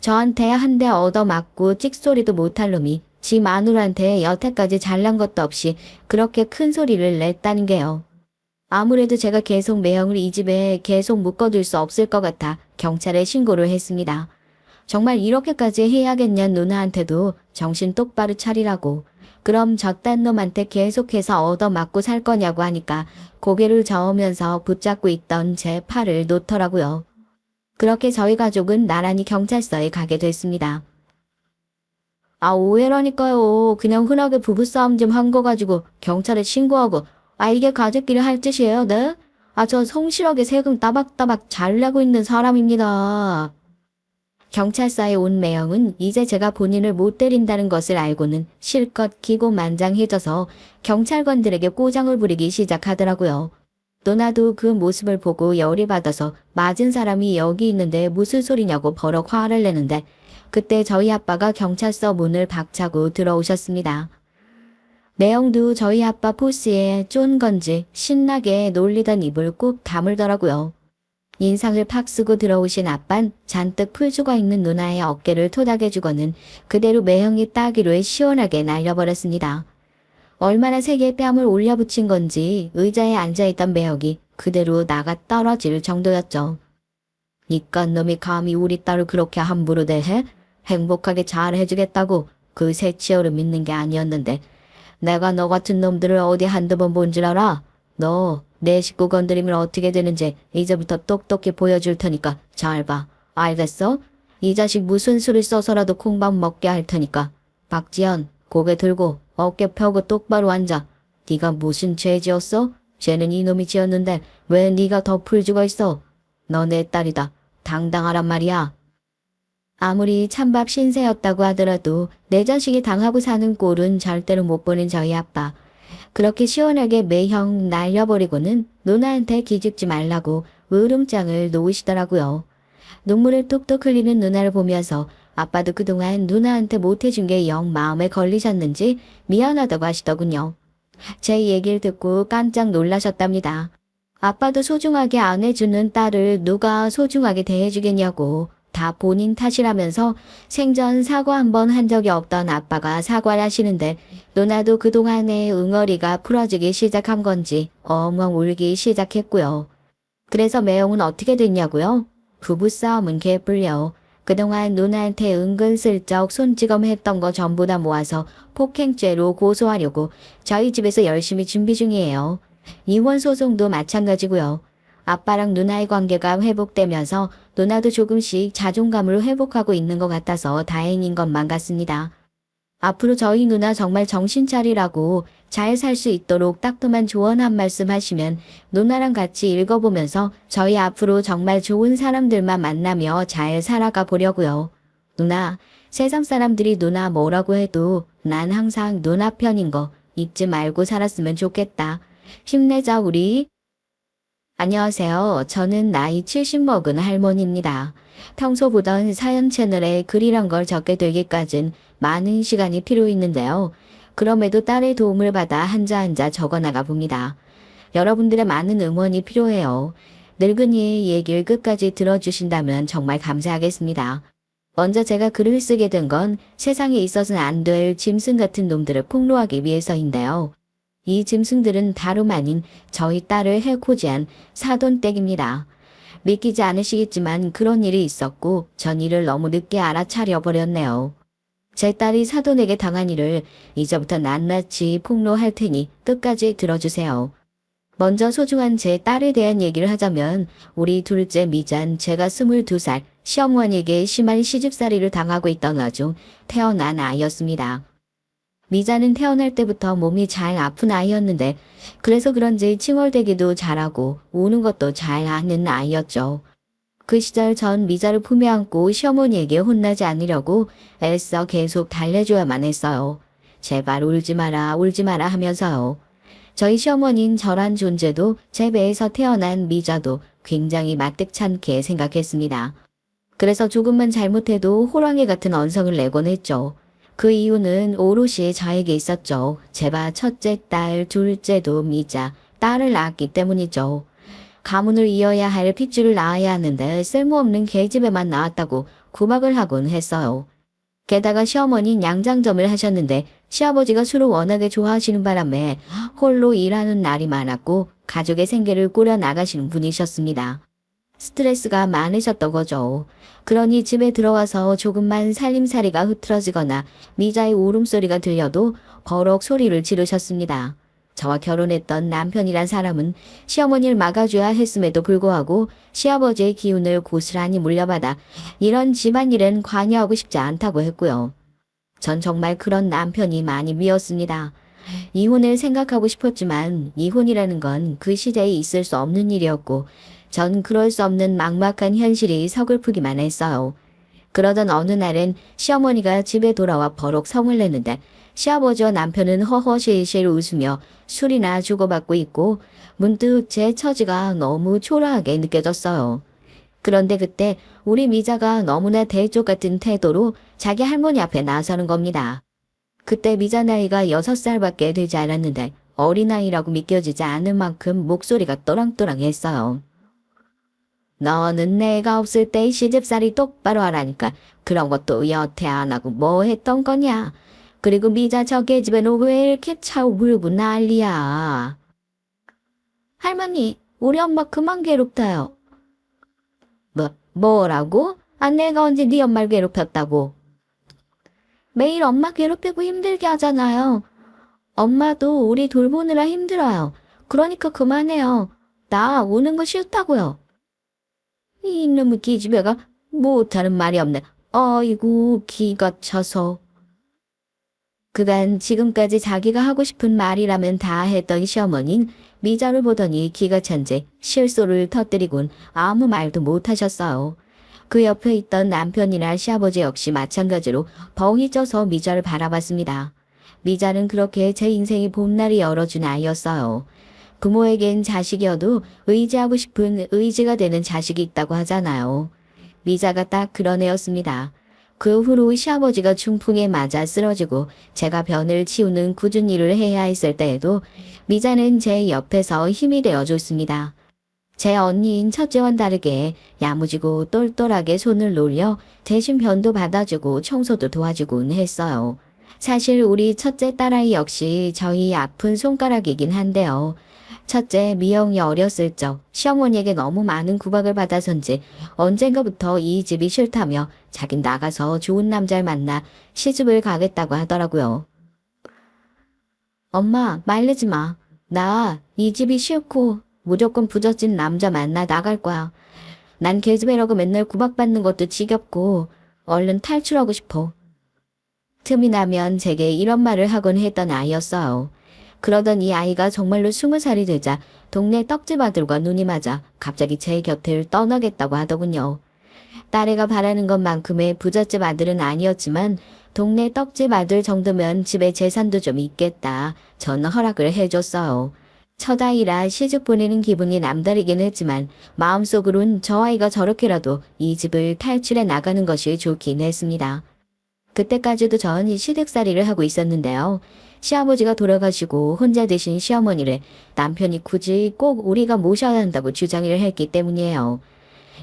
저한테 한 대 얻어맞고 찍소리도 못할 놈이 지 마누라한테 여태까지 잘난 것도 없이 그렇게 큰 소리를 냈다는 게요. 아무래도 제가 계속 매형을 이 집에 계속 묶어둘 수 없을 것 같아 경찰에 신고를 했습니다. 정말 이렇게까지 해야겠냐 누나한테도 정신 똑바로 차리라고. 그럼 저딴 놈한테 계속해서 얻어맞고 살 거냐고 하니까 고개를 저으면서 붙잡고 있던 제 팔을 놓더라고요. 그렇게 저희 가족은 나란히 경찰서에 가게 됐습니다. 아, 오해라니까요. 그냥 흔하게 부부싸움 좀 한 거 가지고 경찰에 신고하고 이게 가족끼리 할 짓이에요, 네? 저 성실하게 세금 따박따박 잘 내고 있는 사람입니다. 경찰서에 온 매형은 이제 제가 본인을 못 때린다는 것을 알고는 실컷 기고만장해져서 경찰관들에게 꼬장을 부리기 시작하더라고요. 누나도 그 모습을 보고 열이 받아서 맞은 사람이 여기 있는데 무슨 소리냐고 버럭 화를 내는데 그때 저희 아빠가 경찰서 문을 박차고 들어오셨습니다. 매형도 저희 아빠 포스에 쫀 건지 신나게 놀리던 입을 꾹 다물더라고요. 인상을 팍 쓰고 들어오신 아빤 잔뜩 풀 죽어 있는 누나의 어깨를 토닥여주고는 그대로 매형이 따기로 시원하게 날려버렸습니다. 얼마나 세게 뺨을 올려붙인 건지 의자에 앉아있던 매형이 그대로 나가 떨어질 정도였죠. 니깟 놈이 감히 우리 딸을 그렇게 함부로 대해? 행복하게 잘 해주겠다고 그 새치어를 믿는 게 아니었는데 내가 너 같은 놈들을 어디 한두 번 본 줄 알아? 너 내 식구 건드리면 어떻게 되는지 이제부터 똑똑히 보여줄 테니까 잘 봐. 알겠어? 이 자식 무슨 수를 써서라도 콩밥 먹게 할 테니까. 박지연, 고개 들고 어깨 펴고 똑바로 앉아. 네가 무슨 죄 지었어? 죄는 이놈이 지었는데 왜 네가 더 풀 죽어 있어? 너 내 딸이다. 당당하란 말이야. 아무리 찬밥 신세였다고 하더라도 내 자식이 당하고 사는 꼴은 절대로 못 보는 저희 아빠. 그렇게 시원하게 매형 날려버리고는 누나한테 기죽지 말라고 으름장을 놓으시더라고요. 눈물을 뚝뚝 흘리는 누나를 보면서 아빠도 그동안 누나한테 못해준 게 영 마음에 걸리셨는지 미안하다고 하시더군요. 제 얘기를 듣고 깜짝 놀라셨답니다. 아빠도 소중하게 안 해주는 딸을 누가 소중하게 대해주겠냐고. 다 본인 탓이라면서 생전 사과 한 번 한 적이 없던 아빠가 사과를 하시는데 누나도 그동안의 응어리가 풀어지기 시작한 건지 엉엉 울기 시작했고요. 그래서 매형은 어떻게 됐냐고요? 부부싸움은 개뿔려. 그동안 누나한테 은근슬쩍 손찌검했던 거 전부 다 모아서 폭행죄로 고소하려고 저희 집에서 열심히 준비 중이에요. 이혼 소송도 마찬가지고요. 아빠랑 누나의 관계가 회복되면서 누나도 조금씩 자존감을 회복하고 있는 것 같아서 다행인 것만 같습니다. 앞으로 저희 누나 정말 정신 차리라고 잘 살 수 있도록 따끔한 조언 한 말씀 하시면 누나랑 같이 읽어보면서 저희 앞으로 정말 좋은 사람들만 만나며 잘 살아가 보려고요. 누나, 세상 사람들이 누나 뭐라고 해도 난 항상 누나 편인 거 잊지 말고 살았으면 좋겠다. 힘내자 우리. 안녕하세요. 저는 나이 70 먹은 할머니입니다. 평소 보던 사연 채널에 글이란 걸 적게 되기까진 많은 시간이 필요했는데요. 그럼에도 딸의 도움을 받아 한자 적어나가 봅니다. 여러분들의 많은 응원이 필요해요. 늙은이의 얘기를 끝까지 들어주신다면 정말 감사하겠습니다. 먼저 제가 글을 쓰게 된 건 세상에 있어서는 안 될 짐승 같은 놈들을 폭로하기 위해서인데요. 이 짐승들은 다름 아닌 저희 딸을 해코지한 사돈댁입니다. 믿기지 않으시겠지만 그런 일이 있었고 전 이를 너무 늦게 알아차려 버렸네요. 제 딸이 사돈에게 당한 일을 이제부터 낱낱이 폭로할 테니 끝까지 들어주세요. 먼저 소중한 제 딸에 대한 얘기를 하자면 우리 둘째 미잔 제가 22살 시어머니에게 심한 시집살이를 당하고 있던 와중 태어난 아이였습니다. 미자는 태어날 때부터 몸이 잘 아픈 아이였는데 그래서 그런지 칭얼대기도 잘하고 우는 것도 잘 아는 아이였죠. 그 시절 전 미자를 품에 안고 시어머니에게 혼나지 않으려고 애써 계속 달래줘야만 했어요. 제발 울지 마라 하면서요. 저희 시어머니는 저란 존재도 제 배에서 태어난 미자도 굉장히 마뜩찮게 생각했습니다. 그래서 조금만 잘못해도 호랑이 같은 언성을 내곤 했죠. 그 이유는 오롯이 저에게 있었죠. 제가 첫째 딸, 둘째도 미자, 딸을 낳았기 때문이죠. 가문을 이어야 할 핏줄을 낳아야 하는데 쓸모없는 계집애만 낳았다고 구박을 하곤 했어요. 게다가 시어머니는 양장점을 하셨는데 시아버지가 술을 워낙에 좋아하시는 바람에 홀로 일하는 날이 많았고 가족의 생계를 꾸려 나가시는 분이셨습니다. 스트레스가 많으셨던 거죠. 그러니 집에 들어와서 조금만 살림살이가 흐트러지거나 미자의 울음소리가 들려도 버럭 소리를 지르셨습니다. 저와 결혼했던 남편이란 사람은 시어머니를 막아줘야 했음에도 불구하고 시아버지의 기운을 고스란히 물려받아 이런 집안일엔 관여하고 싶지 않다고 했고요. 전 정말 그런 남편이 많이 미웠습니다. 이혼을 생각하고 싶었지만 이혼이라는 건 그 시대에 있을 수 없는 일이었고 전 그럴 수 없는 막막한 현실이 서글프기만 했어요. 그러던 어느 날엔 시어머니가 집에 돌아와 버럭 성을 내는데 시아버지와 남편은 허허실실 웃으며 술이나 주고받고 있고 문득 제 처지가 너무 초라하게 느껴졌어요. 그런데 그때 우리 미자가 너무나 대쪽 같은 태도로 자기 할머니 앞에 나서는 겁니다. 그때 미자 나이가 6살밖에 되지 않았는데 어린아이라고 믿겨지지 않을 만큼 목소리가 또랑또랑했어요. 너는 내가 없을 때 시집살이 똑바로 하라니까 그런 것도 여태 안 하고 뭐 했던 거냐. 그리고 미자 저 계집애는 왜 이렇게 차오불고 난리야. 할머니, 우리 엄마 그만 괴롭다요. 뭐라고? 내가 언제 네 엄마를 괴롭혔다고. 매일 엄마 괴롭히고 힘들게 하잖아요. 엄마도 우리 돌보느라 힘들어요. 그러니까 그만해요. 나 우는 거 싫다고요. 이놈의 기집애가 못하는 말이 없네. 어이구 기가 차서. 그간 지금까지 자기가 하고 싶은 말이라면 다 했던 시어머니는 미자를 보더니 기가 찬지 실소를 터뜨리곤 아무 말도 못하셨어요. 그 옆에 있던 남편이나 시아버지 역시 마찬가지로 벙이 쪄서 미자를 바라봤습니다. 미자는 그렇게 제 인생의 봄날이 열어준 아이였어요. 부모에겐 자식이어도 의지하고 싶은 의지가 되는 자식이 있다고 하잖아요. 미자가 딱 그런 애였습니다. 그 후로 시아버지가 중풍에 맞아 쓰러지고 제가 변을 치우는 굳은 일을 해야 했을 때에도 미자는 제 옆에서 힘이 되어줬습니다. 제 언니인 첫째와는 다르게 야무지고 똘똘하게 손을 놀려 대신 변도 받아주고 청소도 도와주곤 했어요. 사실 우리 첫째 딸아이 역시 저희 아픈 손가락이긴 한데요. 첫째 미영이 어렸을 적 시어머니에게 너무 많은 구박을 받아서인지 언젠가부터 이 집이 싫다며 자긴 나가서 좋은 남자를 만나 시집을 가겠다고 하더라고요. 엄마 말리지 마. 나 이 집이 싫고 무조건 부잣집 남자 만나 나갈 거야. 난 계집애라고 맨날 구박받는 것도 지겹고 얼른 탈출하고 싶어. 틈이 나면 제게 이런 말을 하곤 했던 아이였어요. 그러던 이 아이가 정말로 20살이 되자 동네 떡집 아들과 눈이 맞아 갑자기 제 곁을 떠나겠다고 하더군요. 딸애가 바라는 것만큼의 부잣집 아들은 아니었지만 동네 떡집 아들 정도면 집에 재산도 좀 있겠다. 저는 허락을 해줬어요. 첫 아이라 시집 보내는 기분이 남다르긴 했지만 마음속으론 저 아이가 저렇게라도 이 집을 탈출해 나가는 것이 좋긴 했습니다. 그때까지도 전 시댁살이를 하고 있었는데요. 시아버지가 돌아가시고 혼자 되신 시어머니를 남편이 굳이 꼭 우리가 모셔야 한다고 주장을 했기 때문이에요.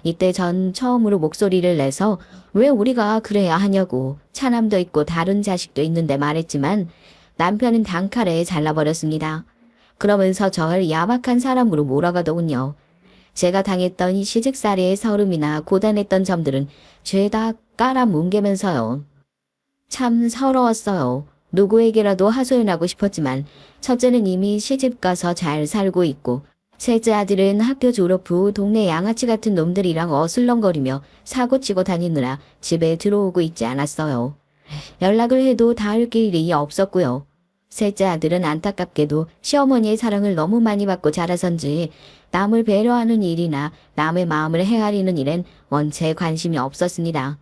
이때 전 처음으로 목소리를 내서 왜 우리가 그래야 하냐고 차남도 있고 다른 자식도 있는데 말했지만 남편은 단칼에 잘라버렸습니다. 그러면서 저를 야박한 사람으로 몰아가더군요. 제가 당했던 이 시집살이의 서름이나 고단했던 점들은 죄다 깔아뭉개면서요. 참 서러웠어요. 누구에게라도 하소연하고 싶었지만 첫째는 이미 시집가서 잘 살고 있고 셋째 아들은 학교 졸업 후 동네 양아치 같은 놈들이랑 어슬렁거리며 사고치고 다니느라 집에 들어오고 있지 않았어요. 연락을 해도 닿을 길이 없었고요. 셋째 아들은 안타깝게도 시어머니의 사랑을 너무 많이 받고 자라선지 남을 배려하는 일이나 남의 마음을 헤아리는 일엔 원체 관심이 없었습니다.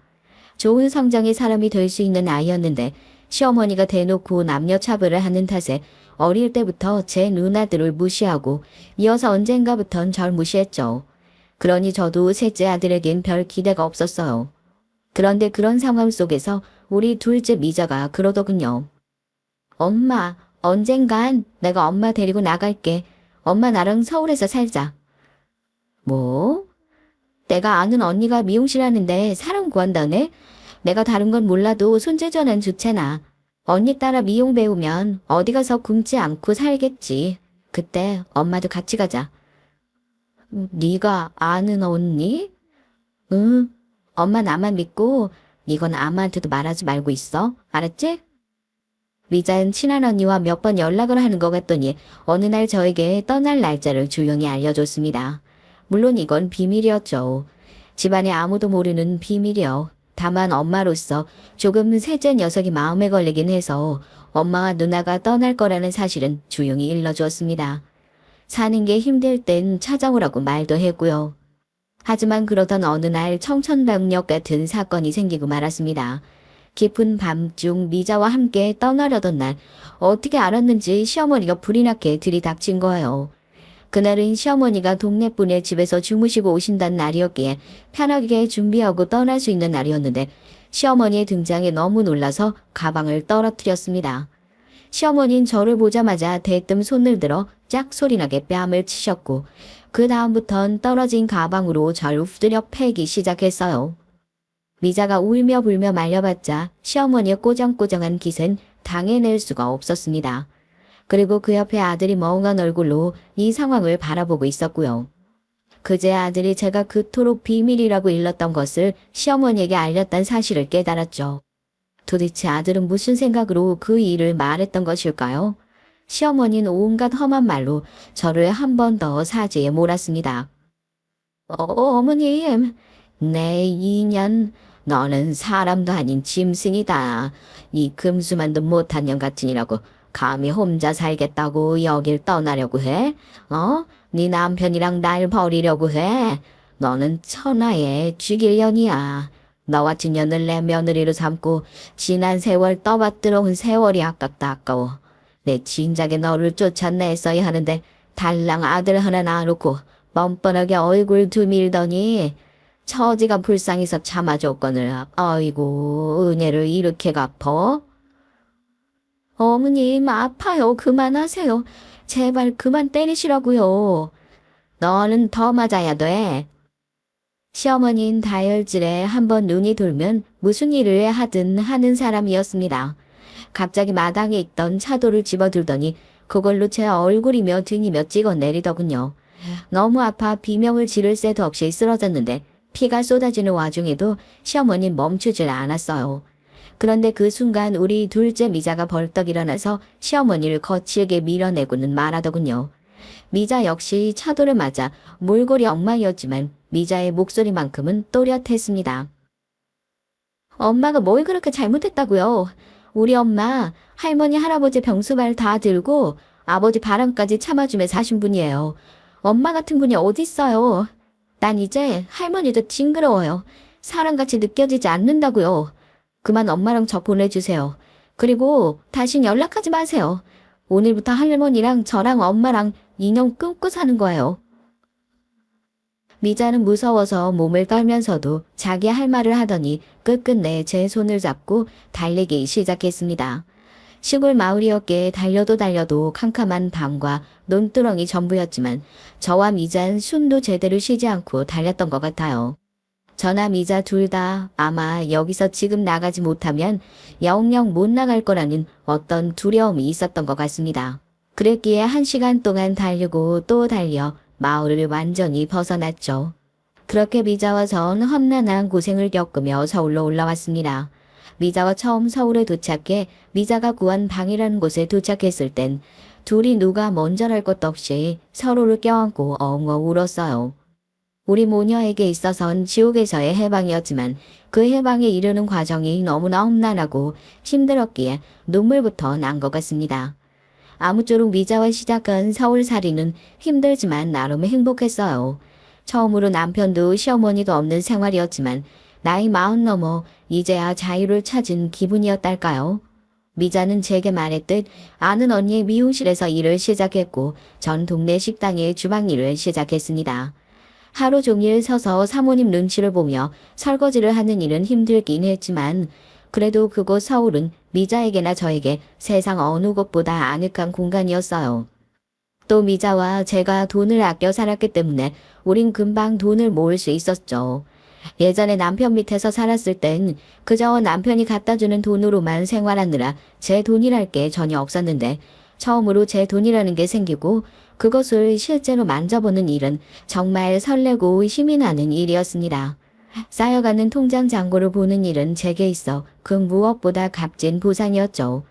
좋은 성장의 사람이 될 수 있는 아이였는데 시어머니가 대놓고 남녀 차별을 하는 탓에 어릴 때부터 제 누나들을 무시하고 이어서 언젠가부턴 절 무시했죠. 그러니 저도 셋째 아들에겐 별 기대가 없었어요. 그런데 그런 상황 속에서 우리 둘째 미자가 그러더군요. 엄마, 언젠간 내가 엄마 데리고 나갈게. 엄마 나랑 서울에서 살자. 뭐? 내가 아는 언니가 미용실 하는데 사람 구한다네? 내가 다른 건 몰라도 손재주는 좋잖아. 언니 따라 미용 배우면 어디 가서 굶지 않고 살겠지. 그때 엄마도 같이 가자. 네가 아는 언니? 응. 엄마 나만 믿고 이건 아무한테도 말하지 말고 있어. 알았지? 미자는 친한 언니와 몇 번 연락을 하는 것 같더니 어느 날 저에게 떠날 날짜를 조용히 알려줬습니다. 물론 이건 비밀이었죠. 집안에 아무도 모르는 비밀이요. 다만 엄마로서 조금 셋째 녀석이 마음에 걸리긴 해서 엄마와 누나가 떠날 거라는 사실은 조용히 일러주었습니다. 사는 게 힘들 땐 찾아오라고 말도 했고요. 하지만 그러던 어느 날 청천벽력 같은 사건이 생기고 말았습니다. 깊은 밤중 미자와 함께 떠나려던 날 어떻게 알았는지 시어머니가 불이 나게 들이닥친 거예요. 그날은 시어머니가 동네분의 집에서 주무시고 오신다는 날이었기에 편하게 준비하고 떠날 수 있는 날이었는데 시어머니의 등장에 너무 놀라서 가방을 떨어뜨렸습니다. 시어머니는 저를 보자마자 대뜸 손을 들어 짝소리나게 뺨을 치셨고 그 다음부턴 떨어진 가방으로 절 엎드려 패기 시작했어요. 미자가 울며 불며 말려봤자 시어머니의 꼬정꼬정한 깃은 당해낼 수가 없었습니다. 그리고 그 옆에 아들이 멍한 얼굴로 이 상황을 바라보고 있었고요. 그제 아들이 제가 그토록 비밀이라고 일렀던 것을 시어머니에게 알렸다는 사실을 깨달았죠. 도대체 아들은 무슨 생각으로 그 일을 말했던 것일까요? 시어머니는 온갖 험한 말로 저를 한 번 더 사지에 몰았습니다. 어머님, 내 인연, 너는 사람도 아닌 짐승이다. 이 금수만도 못한 년 같으니라고 감히 혼자 살겠다고 여길 떠나려고 해? 네 남편이랑 날 버리려고 해? 너는 천하에 죽일 년이야. 너 같은 년을 내 며느리로 삼고 지난 세월 떠받들어 온 세월이 아깝다 아까워. 내 진작에 너를 쫓아냈어야 하는데 달랑 아들 하나 낳아놓고 뻔뻔하게 얼굴 두밀더니 처지가 불쌍해서 참아줬거늘. 아이고 은혜를 이렇게 갚어? 어머님 아파요. 그만하세요. 제발 그만 때리시라고요. 너는 더 맞아야 돼. 시어머니는 다혈질에 한번 눈이 돌면 무슨 일을 하든 하는 사람이었습니다. 갑자기 마당에 있던 차도를 집어들더니 그걸로 제 얼굴이며 등이며 찍어내리더군요. 너무 아파 비명을 지를 새도 없이 쓰러졌는데 피가 쏟아지는 와중에도 시어머니는 멈추질 않았어요. 그런데 그 순간 우리 둘째 미자가 벌떡 일어나서 시어머니를 거칠게 밀어내고는 말하더군요. 미자 역시 차도를 맞아 몰골이 엉망이었지만 미자의 목소리만큼은 또렷했습니다. 엄마가 뭘 그렇게 잘못했다고요? 우리 엄마, 할머니, 할아버지 병수발 다 들고 아버지 바람까지 참아주며 사신 분이에요. 엄마 같은 분이 어딨어요? 난 이제 할머니도 징그러워요. 사람같이 느껴지지 않는다고요. 그만 엄마랑 저 보내주세요. 그리고 다신 연락하지 마세요. 오늘부터 할머니랑 저랑 엄마랑 인연 끊고 사는 거예요. 미자는 무서워서 몸을 떨면서도 자기 할 말을 하더니 끝끝내 제 손을 잡고 달리기 시작했습니다. 시골 마을이었기에 달려도 캄캄한 밤과 논두렁이 전부였지만 저와 미자는 숨도 제대로 쉬지 않고 달렸던 것 같아요. 저나 미자 둘 다 아마 여기서 지금 나가지 못하면 영영 못 나갈 거라는 어떤 두려움이 있었던 것 같습니다. 그랬기에 1시간 동안 달리고 또 달려 마을을 완전히 벗어났죠. 그렇게 미자와 전 험난한 고생을 겪으며 서울로 올라왔습니다. 미자와 처음 서울에 도착해 미자가 구한 방이라는 곳에 도착했을 땐 둘이 누가 먼저랄 것도 없이 서로를 껴안고 엉엉 울었어요. 우리 모녀에게 있어선 지옥에서의 해방이었지만 그 해방에 이르는 과정이 너무나 험난하고 힘들었기에 눈물부터 난 것 같습니다. 아무쪼록 미자와 시작한 서울살이는 힘들지만 나름 행복했어요. 처음으로 남편도 시어머니도 없는 생활이었지만 나이 40 넘어 이제야 자유를 찾은 기분이었달까요? 미자는 제게 말했듯 아는 언니의 미용실에서 일을 시작했고 전 동네 식당의 주방 일을 시작했습니다. 하루 종일 서서 사모님 눈치를 보며 설거지를 하는 일은 힘들긴 했지만 그래도 그곳 서울은 미자에게나 저에게 세상 어느 곳보다 아늑한 공간이었어요. 또 미자와 제가 돈을 아껴 살았기 때문에 우린 금방 돈을 모을 수 있었죠. 예전에 남편 밑에서 살았을 땐 그저 남편이 갖다주는 돈으로만 생활하느라 제 돈이랄 게 전혀 없었는데 처음으로 제 돈이라는 게 생기고 그것을 실제로 만져보는 일은 정말 설레고 힘이 나는 일이었습니다. 쌓여가는 통장 잔고를 보는 일은 제게 있어 그 무엇보다 값진 보상이었죠.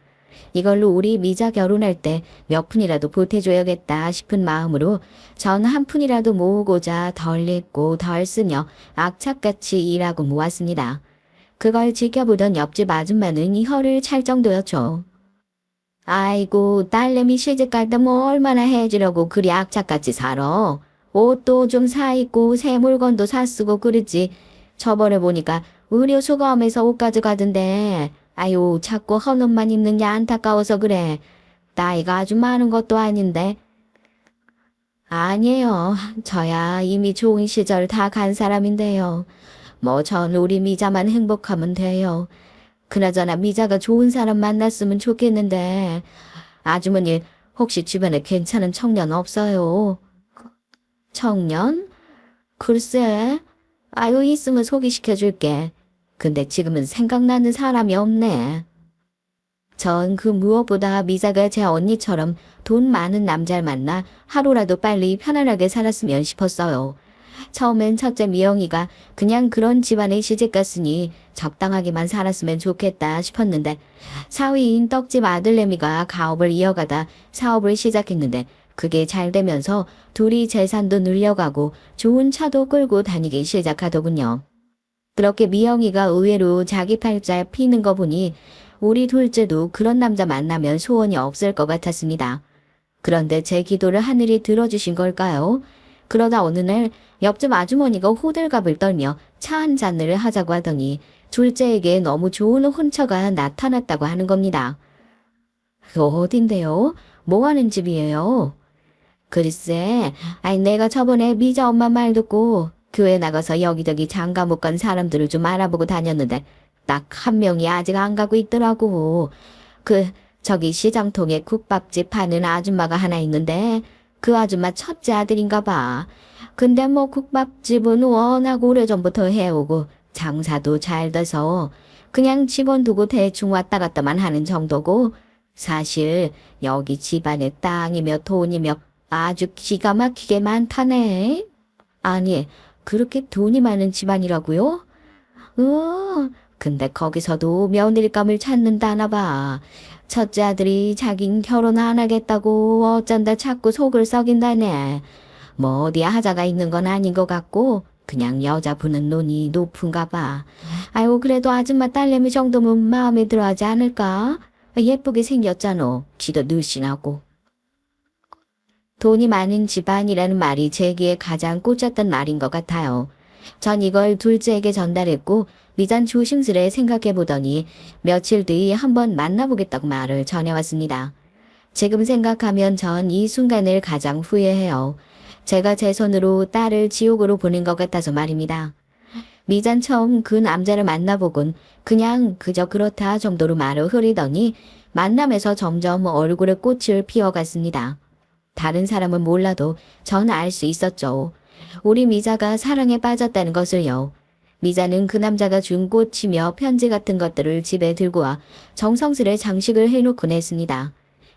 이걸로 우리 미자 결혼할 때 몇 푼이라도 보태줘야겠다 싶은 마음으로 전 한 푼이라도 모으고자 덜 읽고 덜 쓰며 악착같이 일하고 모았습니다. 그걸 지켜보던 옆집 아줌마는 혀를 찰 정도였죠. 아이고 딸내미 시집갈 때 뭐 얼마나 해주려고 그리 악착같이 살아. 옷도 좀 사 입고 새 물건도 사 쓰고 그러지. 저번에 보니까 의류 수거하면서 옷 가져가던데. 아유, 자꾸 헌 옷만 입는 게 안타까워서 그래. 나이가 아주 많은 것도 아닌데. 아니에요. 저야 이미 좋은 시절 다 간 사람인데요. 뭐 전 우리 미자만 행복하면 돼요. 그나저나 미자가 좋은 사람 만났으면 좋겠는데. 아주머니, 혹시 주변에 괜찮은 청년 없어요? 청년? 글쎄. 아유, 있으면 소개시켜줄게. 근데 지금은 생각나는 사람이 없네. 전 그 무엇보다 미자가 제 언니처럼 돈 많은 남자를 만나 하루라도 빨리 편안하게 살았으면 싶었어요. 처음엔 첫째 미영이가 그냥 그런 집안에 시집갔으니 적당하게만 살았으면 좋겠다 싶었는데, 사위인 떡집 아들내미가 가업을 이어가다 사업을 시작했는데 그게 잘 되면서 둘이 재산도 늘려가고 좋은 차도 끌고 다니기 시작하더군요. 그렇게 미영이가 의외로 자기 팔자 피는 거 보니 우리 둘째도 그런 남자 만나면 소원이 없을 것 같았습니다. 그런데 제 기도를 하늘이 들어주신 걸까요? 그러다 어느 날 옆집 아주머니가 호들갑을 떨며 차 한 잔을 하자고 하더니 둘째에게 너무 좋은 혼처가 나타났다고 하는 겁니다. 어딘데요? 뭐 하는 집이에요? 글쎄, 아니 내가 저번에 미자 엄마 말 듣고 교회 나가서 여기저기 장가 못 간 사람들을 좀 알아보고 다녔는데 딱 한 명이 아직 안 가고 있더라고. 저기 시장통에 국밥집 파는 아줌마가 하나 있는데 그 아줌마 첫째 아들인가 봐. 근데 뭐 국밥집은 워낙 오래전부터 해오고 장사도 잘 돼서 그냥 직원 두고 대충 왔다 갔다만 하는 정도고, 사실 여기 집안에 땅이며 돈이며 아주 기가 막히게 많다네. 아니, 그렇게 돈이 많은 집안이라고요? 근데 거기서도 며느리감을 찾는다나 봐. 첫째 아들이 자긴 결혼 안 하겠다고 어쩐다 자꾸 속을 썩인다네. 뭐 어디 하자가 있는 건 아닌 것 같고 그냥 여자분은 눈이 높은가 봐. 아유, 그래도 아줌마 딸내미 정도면 마음에 들어하지 않을까? 예쁘게 생겼잖아. 기도 늘씬하고. 돈이 많은 집안이라는 말이 제기에 가장 꽂혔던 말인 것 같아요. 전 이걸 둘째에게 전달했고 미잔 조심스레 생각해보더니 며칠 뒤 한번 만나보겠다고 말을 전해왔습니다. 지금 생각하면 전 이 순간을 가장 후회해요. 제가 제 손으로 딸을 지옥으로 보낸 것 같아서 말입니다. 미잔 처음 그 남자를 만나보곤 그냥 그저 그렇다 정도로 말을 흐리더니 만남에서 점점 얼굴에 꽃을 피워갔습니다. 다른 사람은 몰라도 전 알 수 있었죠. 우리 미자가 사랑에 빠졌다는 것을요. 미자는 그 남자가 준 꽃이며 편지 같은 것들을 집에 들고 와 정성스레 장식을 해놓곤 했습니다.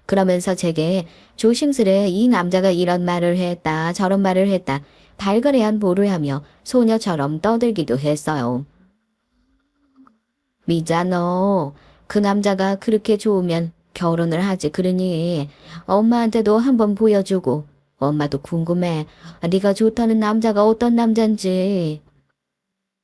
그러면서 제게 조심스레 이 남자가 이런 말을 했다 저런 말을 했다 발그레한 보를 하며 소녀처럼 떠들기도 했어요. 미자, 너 그 남자가 그렇게 좋으면 결혼을 하지 그러니 엄마한테도 한번 보여주고, 엄마도 궁금해. 네가 좋다는 남자가 어떤 남잔지.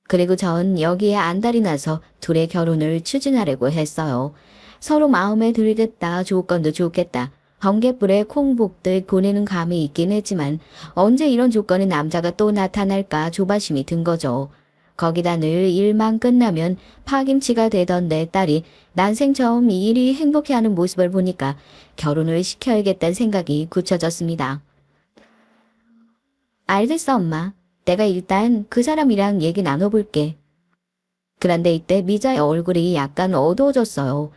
그리고 전 여기에 안달이 나서 둘의 결혼을 추진하려고 했어요. 서로 마음에 들겠다, 조건도 좋겠다. 번갯불에 콩 볶듯 보내는 감이 있긴 했지만 언제 이런 조건의 남자가 또 나타날까 조바심이 든 거죠. 거기다 늘 일만 끝나면 파김치가 되던 내 딸이 난생 처음 이 일이 행복해하는 모습을 보니까 결혼을 시켜야겠다는 생각이 굳혀졌습니다. 알겠어, 엄마. 내가 일단 그 사람이랑 얘기 나눠볼게. 그런데 이때 미자의 얼굴이 약간 어두워졌어요.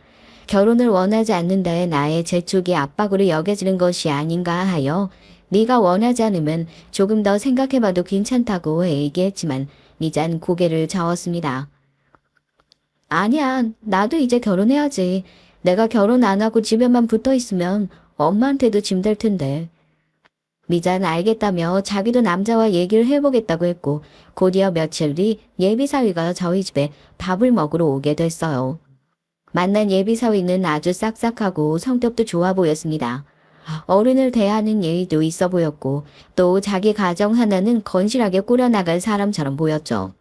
결혼을 원하지 않는다에 나의 재촉이 압박으로 여겨지는 것이 아닌가 하여 네가 원하지 않으면 조금 더 생각해봐도 괜찮다고 얘기했지만 미잔 고개를 저었습니다. 아니야, 나도 이제 결혼해야지. 내가 결혼 안 하고 집에만 붙어 있으면 엄마한테도 짐 될 텐데. 미자는 알겠다며 자기도 남자와 얘기를 해보겠다고 했고 곧이어 며칠 뒤 예비사위가 저희 집에 밥을 먹으러 오게 됐어요. 만난 예비사위는 아주 싹싹하고 성격도 좋아 보였습니다. 어른을 대하는 예의도 있어 보였고 또 자기 가정 하나는 건실하게 꾸려나갈 사람처럼 보였죠.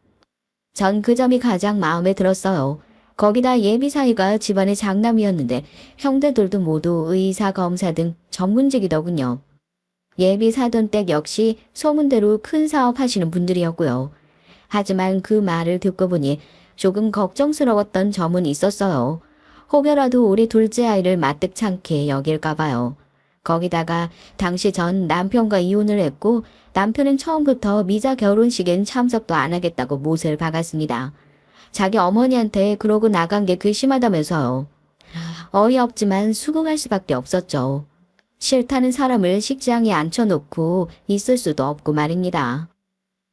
전 그 점이 가장 마음에 들었어요. 거기다 예비사위가 집안의 장남이었는데 형제들도 모두 의사, 검사 등 전문직이더군요. 예비사돈댁 역시 소문대로 큰 사업 하시는 분들이었고요. 하지만 그 말을 듣고 보니 조금 걱정스러웠던 점은 있었어요. 혹여라도 우리 둘째 아이를 마뜩찮게 여길까 봐요. 거기다가 당시 전 남편과 이혼을 했고 남편은 처음부터 미자 결혼식엔 참석도 안 하겠다고 못을 박았습니다. 자기 어머니한테 그러고 나간 게 괘씸하다면서요. 어이없지만 수긍할 수밖에 없었죠. 싫다는 사람을 식장에 앉혀놓고 있을 수도 없고 말입니다.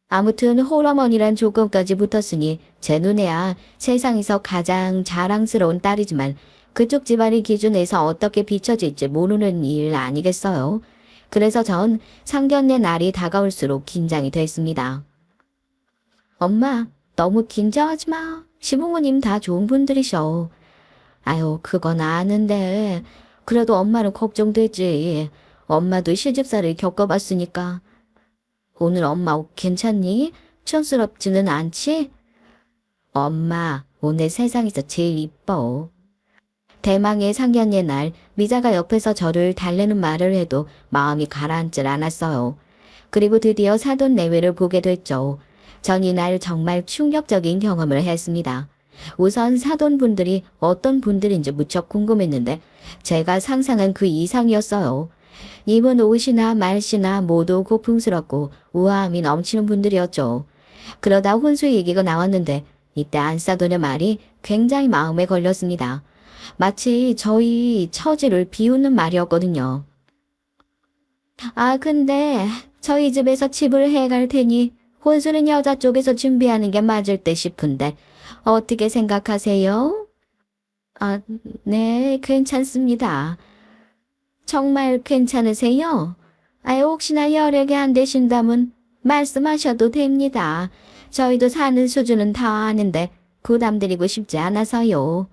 아무튼 홀어머니란 조건까지 붙었으니 제 눈에야 세상에서 가장 자랑스러운 딸이지만 그쪽 집안의 기준에서 어떻게 비춰질지 모르는 일 아니겠어요. 그래서 전 상견례 날이 다가올수록 긴장이 됐습니다. 엄마, 너무 긴장하지 마. 시부모님 다 좋은 분들이셔. 아유, 그건 아는데 그래도 엄마는 걱정되지. 엄마도 시집살이를 겪어봤으니까. 오늘 엄마 옷 괜찮니? 촌스럽지는 않지? 엄마, 오늘 세상에서 제일 이뻐. 대망의 상견례 날 미자가 옆에서 저를 달래는 말을 해도 마음이 가라앉질 않았어요. 그리고 드디어 사돈 내외를 보게 됐죠. 전 이날 정말 충격적인 경험을 했습니다. 우선 사돈분들이 어떤 분들인지 무척 궁금했는데 제가 상상한 그 이상이었어요. 입은 옷이나 말씨나 모두 고풍스럽고 우아함이 넘치는 분들이었죠. 그러다 혼수 얘기가 나왔는데 이때 안사돈의 말이 굉장히 마음에 걸렸습니다. 마치 저희 처지를 비웃는 말이었거든요. 아, 근데 저희 집에서 집을 해갈 테니 혼수는 여자 쪽에서 준비하는 게 맞을 듯 싶은데 어떻게 생각하세요? 아, 네, 괜찮습니다. 정말 괜찮으세요? 아, 혹시나 여력이 안 되신다면 말씀하셔도 됩니다. 저희도 사는 수준은 다 아는데 부담드리고 싶지 않아서요.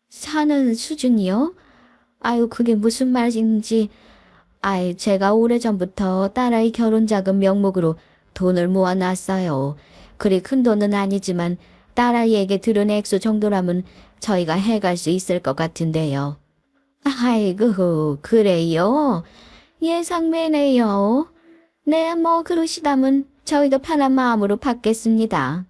사는 수준이요? 아유, 그게 무슨 말인지. 아이, 제가 오래전부터 딸아이 결혼자금 명목으로 돈을 모아놨어요. 그리 큰 돈은 아니지만 딸아이에게 들은 액수 정도라면 저희가 해갈 수 있을 것 같은데요. 아이고, 그래요? 예상매네요. 네, 뭐 그러시다면 저희도 편한 마음으로 받겠습니다.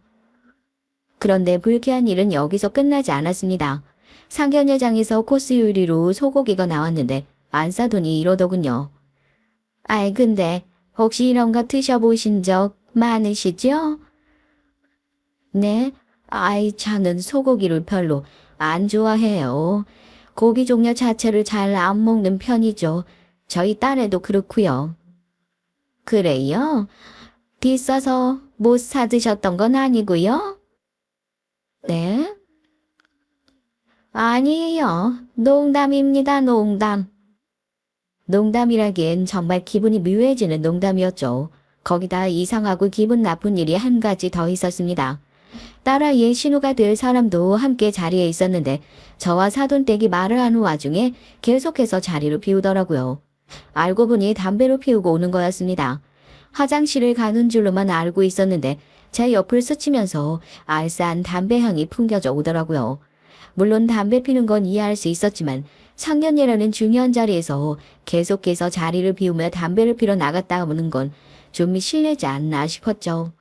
그런데 불쾌한 일은 여기서 끝나지 않았습니다. 상견례장에서 코스 요리로 소고기가 나왔는데 안사돈이 이러더군요. 아이, 근데 혹시 이런 거 드셔보신 적 많으시죠? 네, 아이, 저는 소고기를 별로 안 좋아해요. 고기 종류 자체를 잘 안 먹는 편이죠. 저희 딸애도 그렇고요. 그래요? 비싸서 못 사드셨던 건 아니고요? 네? 아니에요. 농담입니다, 농담. 농담이라기엔 정말 기분이 묘해지는 농담이었죠. 거기다 이상하고 기분 나쁜 일이 한 가지 더 있었습니다. 딸아이의 신우가 될 사람도 함께 자리에 있었는데 저와 사돈댁이 말을 하는 와중에 계속해서 자리를 비우더라고요. 알고 보니 담배를 피우고 오는 거였습니다. 화장실을 가는 줄로만 알고 있었는데 제 옆을 스치면서 알싸한 담배 향이 풍겨져 오더라고요. 물론 담배 피는 건 이해할 수 있었지만 상견례라는 중요한 자리에서 계속해서 자리를 비우며 담배를 피러 나갔다 오는 건 좀 실례지 않나 싶었죠.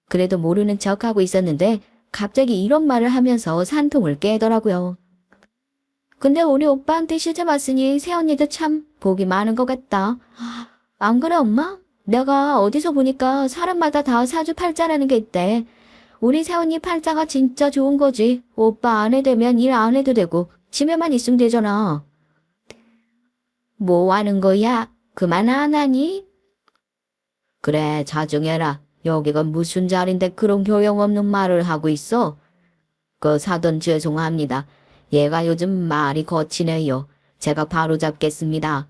그래도 모르는 척하고 있었는데 갑자기 이런 말을 하면서 산통을 깨더라고요. 근데 우리 오빠한테 시집 왔으니 새언니도 참 복이 많은 것 같다. 안 그래, 엄마? 내가 어디서 보니까 사람마다 다 사주팔자라는 게 있대. 우리 새언니 팔자가 진짜 좋은 거지. 오빠 아내 되면 일 안 해도 되고 집에만 있으면 되잖아. 뭐 하는 거야? 그만 안 하니? 그래, 자중해라. 여기가 무슨 자리인데 그런 교養없는 말을 하고 있어? 그 사돈 죄송합니다. 얘가 요즘 말이 거치네요. 제가 바로 잡겠습니다.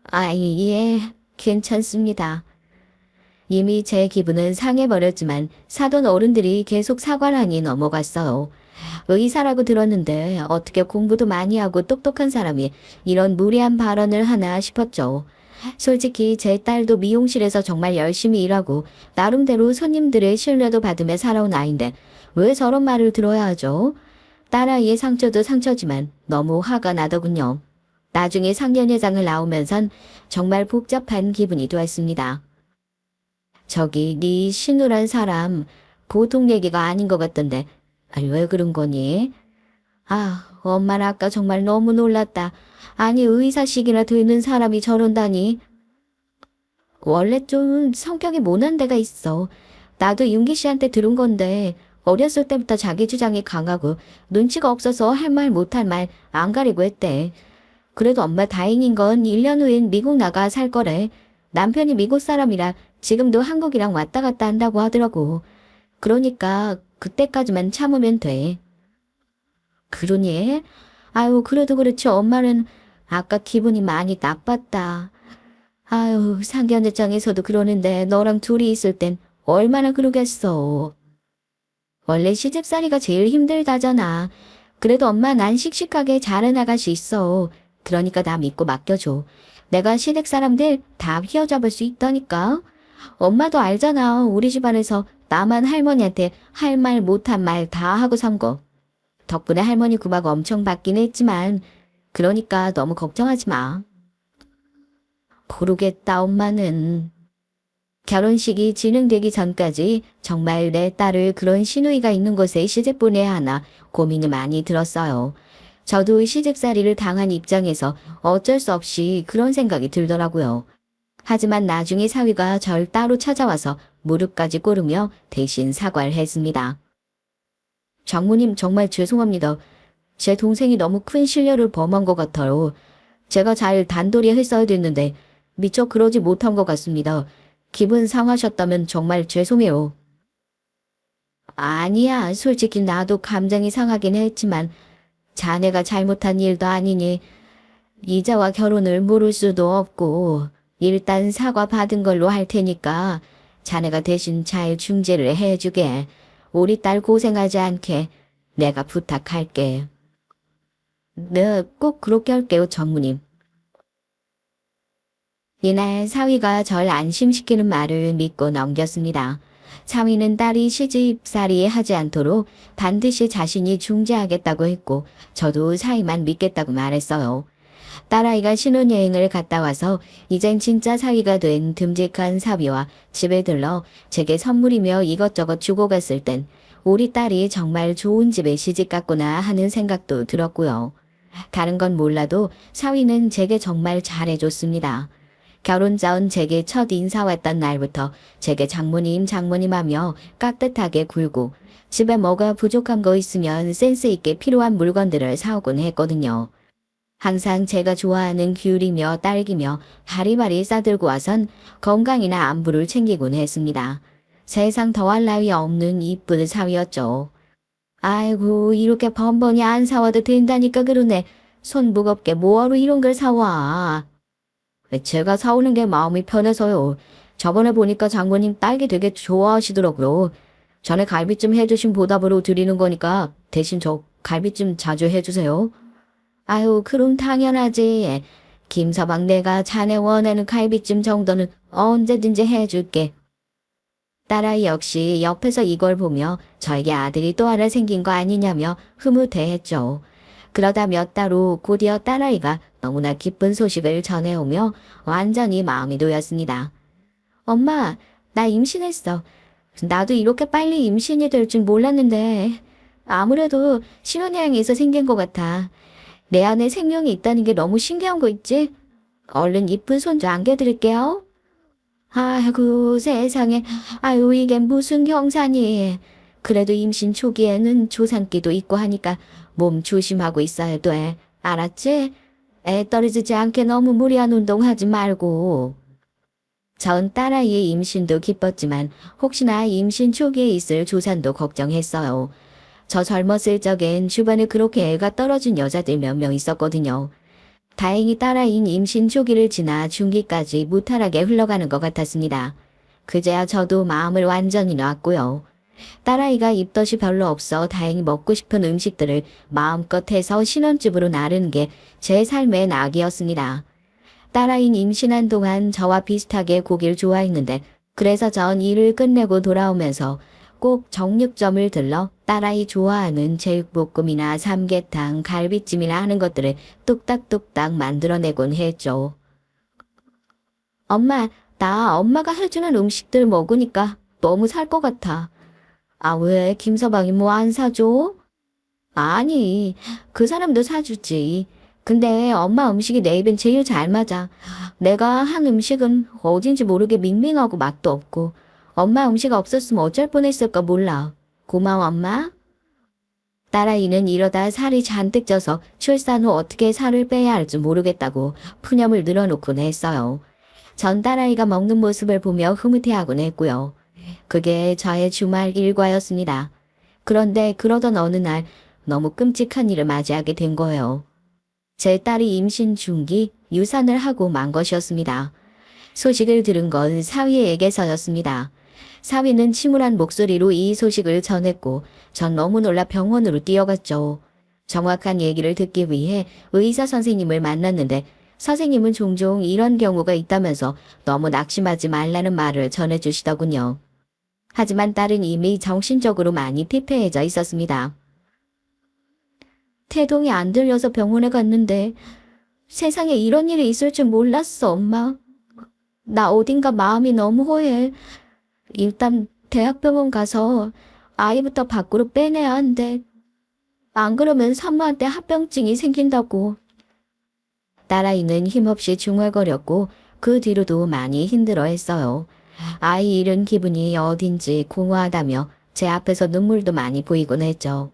아이, 예, 괜찮습니다. 이미 제 기분은 상해버렸지만 사돈 어른들이 계속 사과를 하니 넘어갔어요. 의사라고 들었는데 어떻게 공부도 많이 하고 똑똑한 사람이 이런 무리한 발언을 하나 싶었죠. 솔직히 제 딸도 미용실에서 정말 열심히 일하고 나름대로 손님들의 신뢰도 받으며 살아온 아이인데 왜 저런 말을 들어야 하죠? 딸아이의 상처도 상처지만 너무 화가 나더군요. 나중에 상견례장을 나오면선 정말 복잡한 기분이 되었습니다. 저기 네 신우란 사람 보통 얘기가 아닌 것 같던데. 아니 왜 그런 거니? 아, 엄마는 아까 정말 너무 놀랐다. 아니 의사식이나 드는 사람이 저런다니. 원래 좀 성격이 모난 데가 있어. 나도 윤기 씨한테 들은 건데 어렸을 때부터 자기 주장이 강하고 눈치가 없어서 할 말 못할 말 안 가리고 했대. 그래도 엄마 다행인 건 1년 후엔 미국 나가 살 거래. 남편이 미국 사람이라 지금도 한국이랑 왔다 갔다 한다고 하더라고. 그러니까 그때까지만 참으면 돼. 그러니? 아유, 그래도 그렇지. 엄마는 아까 기분이 많이 나빴다. 아유, 상견례장에서도 그러는데 너랑 둘이 있을 땐 얼마나 그러겠어. 원래 시집살이가 제일 힘들다잖아. 그래도 엄마 난 씩씩하게 잘해나갈 수 있어. 그러니까 나 믿고 맡겨줘. 내가 시댁 사람들 다 휘어잡을 수 있다니까. 엄마도 알잖아. 우리 집안에서 나만 할머니한테 할 말 못한 말 다 하고 산 거. 덕분에 할머니 구박 엄청 받긴 했지만 그러니까 너무 걱정하지 마. 모르겠다 엄마는. 결혼식이 진행되기 전까지 정말 내 딸을 그런 시누이가 있는 곳에 시집 보내야 하나 고민이 많이 들었어요. 저도 시집살이를 당한 입장에서 어쩔 수 없이 그런 생각이 들더라고요. 하지만 나중에 사위가 절 따로 찾아와서 무릎까지 꿇으며 대신 사과를 했습니다. 장모님 정말 죄송합니다. 제 동생이 너무 큰 실례를 범한 것 같아요. 제가 잘 단도리 했어야 됐는데 미처 그러지 못한 것 같습니다. 기분 상하셨다면 정말 죄송해요. 아니야, 솔직히 나도 감정이 상하긴 했지만 자네가 잘못한 일도 아니니 이자와 결혼을 물을 수도 없고 일단 사과 받은 걸로 할 테니까 자네가 대신 잘 중재를 해주게. 우리 딸 고생하지 않게 내가 부탁할게. 네, 꼭 그렇게 할게요, 장모님. 이날 사위가 절 안심시키는 말을 믿고 넘겼습니다. 사위는 딸이 시집살이 하지 않도록 반드시 자신이 중재하겠다고 했고 저도 사위만 믿겠다고 말했어요. 딸아이가 신혼여행을 갔다 와서 이젠 진짜 사위가 된 듬직한 사위와 집에 들러 제게 선물이며 이것저것 주고 갔을 땐 우리 딸이 정말 좋은 집에 시집 갔구나 하는 생각도 들었고요. 다른 건 몰라도 사위는 제게 정말 잘해줬습니다. 결혼 전 제게 첫 인사 왔던 날부터 제게 장모님 장모님 하며 깍듯하게 굴고 집에 뭐가 부족한 거 있으면 센스 있게 필요한 물건들을 사오곤 했거든요. 항상 제가 좋아하는 귤이며 딸기며 바리바리 싸들고 와선 건강이나 안부를 챙기곤 했습니다. 세상 더할 나위 없는 이쁜 사위였죠. 아이고 이렇게 번번이 안 사와도 된다니까 그러네. 손 무겁게 뭐하러 이런 걸 사와. 제가 사오는 게 마음이 편해서요. 저번에 보니까 장모님 딸기 되게 좋아하시더라고요. 전에 갈비찜 해주신 보답으로 드리는 거니까 대신 저 갈비찜 자주 해주세요. 아유 그럼 당연하지. 김서방 내가 자네 원하는 갈비찜 정도는 언제든지 해줄게. 딸아이 역시 옆에서 이걸 보며 저에게 아들이 또 하나 생긴 거 아니냐며 흐뭇해했죠. 그러다 몇 달 후 곧이어 딸아이가 너무나 기쁜 소식을 전해오며 완전히 마음이 놓였습니다. 엄마, 나 임신했어. 나도 이렇게 빨리 임신이 될 줄 몰랐는데 아무래도 신혼여행에서 생긴 것 같아. 내 안에 생명이 있다는 게 너무 신기한 거 있지? 얼른 이쁜 손주 안겨드릴게요. 아이고 세상에, 아유 이게 무슨 경사니. 그래도 임신 초기에는 조산기도 있고 하니까 몸 조심하고 있어야 돼. 알았지? 애 떨어지지 않게 너무 무리한 운동하지 말고. 전 딸아이의 임신도 기뻤지만 혹시나 임신 초기에 있을 조산도 걱정했어요. 저 젊었을 적엔 주변에 그렇게 애가 떨어진 여자들 몇 명 있었거든요. 다행히 딸아이인 임신 초기를 지나 중기까지 무탈하게 흘러가는 것 같았습니다. 그제야 저도 마음을 완전히 놨고요. 딸아이가 입덧이 별로 없어 다행히 먹고 싶은 음식들을 마음껏 해서 신혼집으로 나르는 게 제 삶의 낙이었습니다. 딸아이는 임신한 동안 저와 비슷하게 고기를 좋아했는데 그래서 전 일을 끝내고 돌아오면서 꼭 정육점을 들러 딸아이 좋아하는 제육볶음이나 삼계탕, 갈비찜이나 하는 것들을 뚝딱뚝딱 만들어내곤 했죠. 엄마, 나 엄마가 해주는 음식들 먹으니까 너무 살 것 같아. 아, 왜 김서방이 뭐 안 사줘? 아니, 그 사람도 사주지. 근데 엄마 음식이 내 입엔 제일 잘 맞아. 내가 한 음식은 어딘지 모르게 밍밍하고 맛도 없고 엄마 음식 없었으면 어쩔 뻔했을까 몰라. 고마워 엄마. 딸아이는 이러다 살이 잔뜩 쪄서 출산 후 어떻게 살을 빼야 할지 모르겠다고 푸념을 늘어놓곤 했어요. 전 딸아이가 먹는 모습을 보며 흐뭇해하곤 했고요. 그게 저의 주말 일과였습니다. 그런데 그러던 어느 날 너무 끔찍한 일을 맞이하게 된 거예요. 제 딸이 임신 중기 유산을 하고 만 것이었습니다. 소식을 들은 건 사위에게서였습니다. 사위는 침울한 목소리로 이 소식을 전했고 전 너무 놀라 병원으로 뛰어갔죠. 정확한 얘기를 듣기 위해 의사 선생님을 만났는데 선생님은 종종 이런 경우가 있다면서 너무 낙심하지 말라는 말을 전해주시더군요. 하지만 딸은 이미 정신적으로 많이 피폐해져 있었습니다. 태동이 안 들려서 병원에 갔는데 세상에 이런 일이 있을 줄 몰랐어, 엄마. 나 어딘가 마음이 너무 허해. 일단 대학병원 가서 아이부터 밖으로 빼내야 한대. 안 그러면 산모한테 합병증이 생긴다고. 딸아이는 힘없이 중얼거렸고 그 뒤로도 많이 힘들어했어요. 아이 잃은 기분이 어딘지 공허하다며 제 앞에서 눈물도 많이 보이곤 했죠.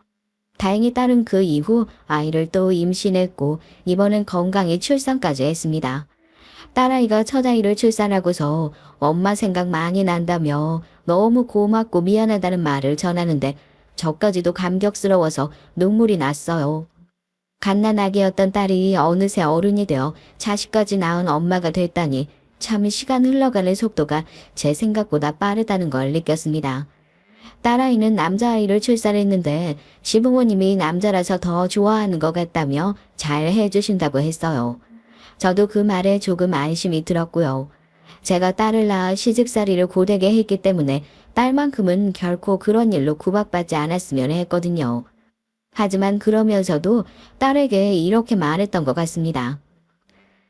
다행히 딸은 그 이후 아이를 또 임신했고 이번엔 건강히 출산까지 했습니다. 딸아이가 첫아이를 출산하고서 엄마 생각 많이 난다며 너무 고맙고 미안하다는 말을 전하는데 저까지도 감격스러워서 눈물이 났어요. 갓난아기였던 딸이 어느새 어른이 되어 자식까지 낳은 엄마가 됐다니 참 시간 흘러가는 속도가 제 생각보다 빠르다는 걸 느꼈습니다. 딸아이는 남자아이를 출산했는데 시부모님이 남자라서 더 좋아하는 것 같다며 잘 해주신다고 했어요. 저도 그 말에 조금 안심이 들었고요. 제가 딸을 낳아 시집살이를 고되게 했기 때문에 딸만큼은 결코 그런 일로 구박받지 않았으면 했거든요. 하지만 그러면서도 딸에게 이렇게 말했던 것 같습니다.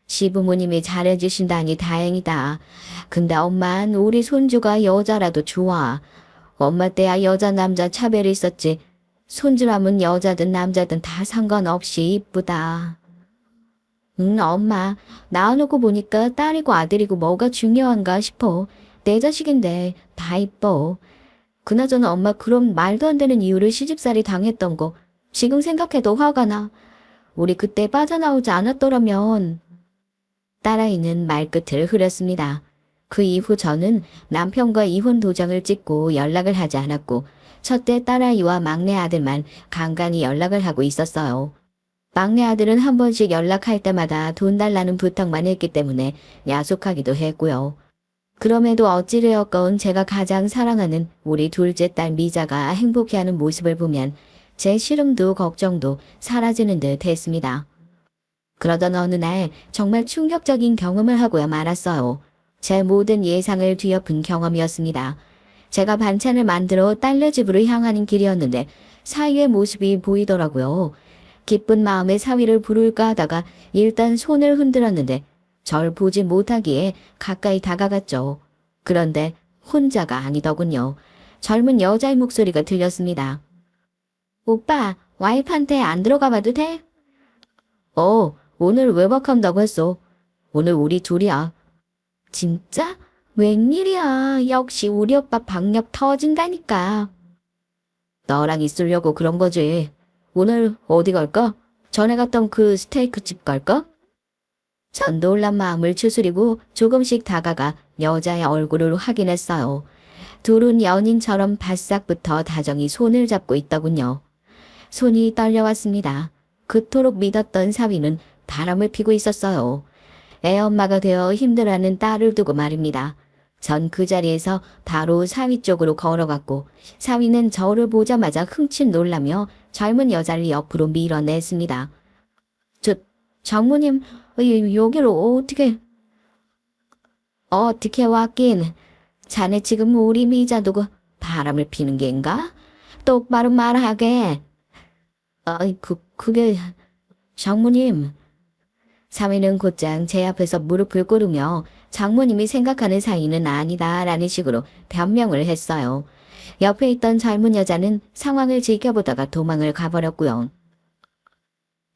시부모님이 잘해주신다니 다행이다. 근데 엄만 우리 손주가 여자라도 좋아. 엄마 때야 여자 남자 차별이 있었지. 손주라면 여자든 남자든 다 상관없이 이쁘다. 응, 엄마. 낳아놓고 보니까 딸이고 아들이고 뭐가 중요한가 싶어. 내 자식인데 다 이뻐. 그나저나 엄마 그럼 말도 안 되는 이유로 시집살이 당했던 거 지금 생각해도 화가 나. 우리 그때 빠져나오지 않았더라면. 딸아이는 말끝을 흐렸습니다. 그 이후 저는 남편과 이혼 도장을 찍고 연락을 하지 않았고 첫째 딸아이와 막내 아들만 간간히 연락을 하고 있었어요. 막내 아들은 한 번씩 연락할 때마다 돈 달라는 부탁만 했기 때문에 야속하기도 했고요. 그럼에도 어찌되었건 제가 가장 사랑하는 우리 둘째 딸 미자가 행복해하는 모습을 보면 제 시름도 걱정도 사라지는 듯 했습니다. 그러던 어느 날 정말 충격적인 경험을 하고야 말았어요. 제 모든 예상을 뒤엎은 경험이었습니다. 제가 반찬을 만들어 딸네 집으로 향하는 길이었는데 사위의 모습이 보이더라고요. 기쁜 마음에 사위를 부를까 하다가 일단 손을 흔들었는데 절 보지 못하기에 가까이 다가갔죠. 그런데 혼자가 아니더군요. 젊은 여자의 목소리가 들렸습니다. 오빠, 와이프한테 안 들어가 봐도 돼? 오늘 외박한다고 했어. 오늘 우리 둘이야. 진짜? 웬일이야. 역시 우리 오빠 박력 터진다니까. 너랑 있으려고 그런 거지. 오늘 어디 갈까? 전에 갔던 그 스테이크 집 갈까? 전 놀란 마음을 추스리고 조금씩 다가가 여자의 얼굴을 확인했어요. 둘은 연인처럼 바싹부터 다정히 손을 잡고 있더군요. 손이 떨려왔습니다. 그토록 믿었던 사위는 바람을 피고 있었어요. 애엄마가 되어 힘들어하는 딸을 두고 말입니다. 전 그 자리에서 바로 사위 쪽으로 걸어갔고 사위는 저를 보자마자 흠칫 놀라며 젊은 여자를 옆으로 밀어냈습니다. 장모님, 여기로 어떻게 왔긴. 자네 지금 우리 미자 두고 바람을 피는 겐가? 똑바로 말하게. 그게 장모님. 사위는 곧장 제 앞에서 무릎을 꿇으며 장모님이 생각하는 사이는 아니다라는 식으로 변명을 했어요. 옆에 있던 젊은 여자는 상황을 지켜보다가 도망을 가버렸고요.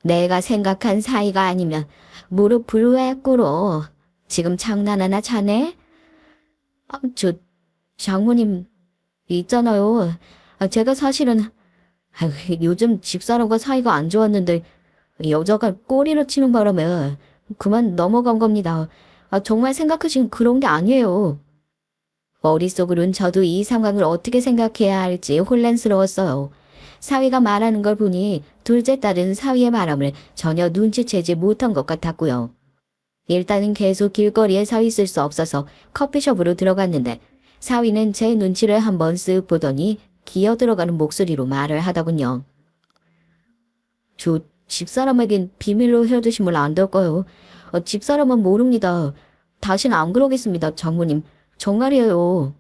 내가 생각한 사이가 아니면 무릎을 왜 꿇어? 지금 장난하나 자네? 저 장모님 있잖아요. 제가 사실은 요즘 집사람과 사이가 안 좋았는데 여자가 꼬리를 치는 바람에 그만 넘어간 겁니다. 정말 생각하신 그런 게 아니에요. 머릿속으론 저도 이 상황을 어떻게 생각해야 할지 혼란스러웠어요. 사위가 말하는 걸 보니 둘째 딸은 사위의 바람을 전혀 눈치채지 못한 것 같았고요. 일단은 계속 길거리에 서 있을 수 없어서 커피숍으로 들어갔는데 사위는 제 눈치를 한번 쓱 보더니 기어 들어가는 목소리로 말을 하더군요. 저 집사람에겐 비밀로 해두시면 안 될까요? 집사람은 모릅니다. 다시는 안 그러겠습니다, 장모님. 정말이에요.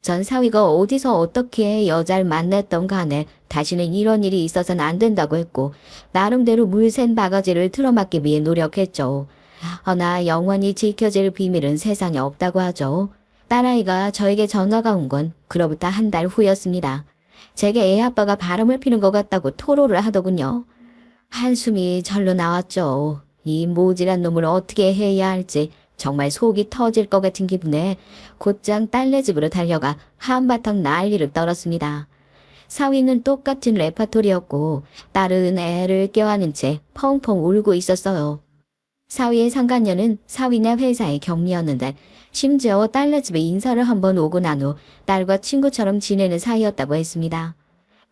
전 사위가 어디서 어떻게 여자를 만났던 간에 다시는 이런 일이 있어서는 안 된다고 했고 나름대로 물샌 바가지를 틀어막기 위해 노력했죠. 허나 영원히 지켜질 비밀은 세상에 없다고 하죠. 딸아이가 저에게 전화가 온 건 그로부터 한 달 후였습니다. 제게 애 아빠가 바람을 피는 것 같다고 토로를 하더군요. 한숨이 절로 나왔죠. 이 모질한 놈을 어떻게 해야 할지 정말 속이 터질 것 같은 기분에 곧장 딸네 집으로 달려가 한바탕 난리를 떨었습니다. 사위는 똑같은 레파토리였고 딸은 애를 껴안은 채 펑펑 울고 있었어요. 사위의 상간녀는 사위네 회사의 경리였는데 심지어 딸네 집에 인사를 한번 오고 난 후 딸과 친구처럼 지내는 사이였다고 했습니다.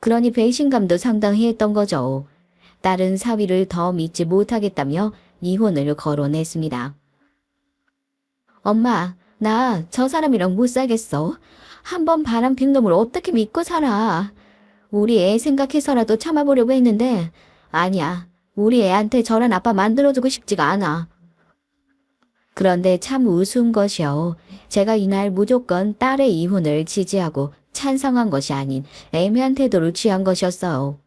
그러니 배신감도 상당히 했던 거죠. 딸은 사위를 더 믿지 못하겠다며 이혼을 거론했습니다. 엄마, 나 저 사람이랑 못 살겠어. 한번 바람핀 놈을 어떻게 믿고 살아. 우리 애 생각해서라도 참아보려고 했는데 아니야. 우리 애한테 저런 아빠 만들어주고 싶지가 않아. 그런데 참 우스운 것이요. 제가 이날 무조건 딸의 이혼을 지지하고 찬성한 것이 아닌 애매한 태도를 취한 것이었어요.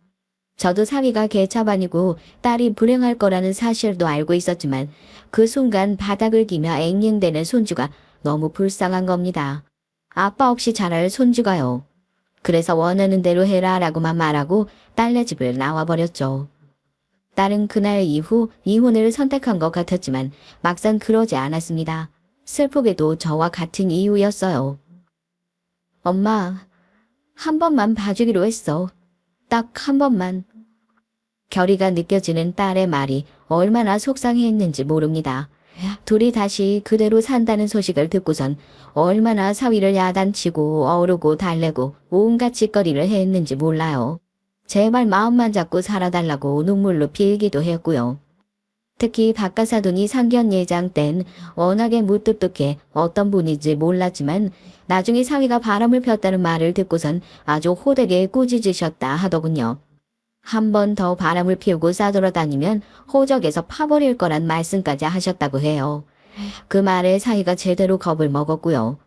저도 사위가 개차반이고 딸이 불행할 거라는 사실도 알고 있었지만 그 순간 바닥을 기며 앵앵대는 손주가 너무 불쌍한 겁니다. 아빠 없이 자랄 손주가요. 그래서 원하는 대로 해라 라고만 말하고 딸네 집을 나와버렸죠. 딸은 그날 이후 이혼을 선택한 것 같았지만 막상 그러지 않았습니다. 슬프게도 저와 같은 이유였어요. 엄마, 한 번만 봐주기로 했어. 딱 한 번만. 결의가 느껴지는 딸의 말이 얼마나 속상해했는지 모릅니다. 둘이 다시 그대로 산다는 소식을 듣고선 얼마나 사위를 야단치고 어르고 달래고 온갖 짓거리를 했는지 몰라요. 제발 마음만 잡고 살아달라고 눈물로 빌기도 했고요. 특히 박가사돈이 상견 예장 땐 워낙에 무뚝뚝해 어떤 분인지 몰랐지만 나중에 사위가 바람을 폈다는 말을 듣고선 아주 호되게 꾸짖으셨다 하더군요. 한 번 더 바람을 피우고 싸돌아다니면 호적에서 파버릴 거란 말씀까지 하셨다고 해요. 그 말에 사위가 제대로 겁을 먹었고요.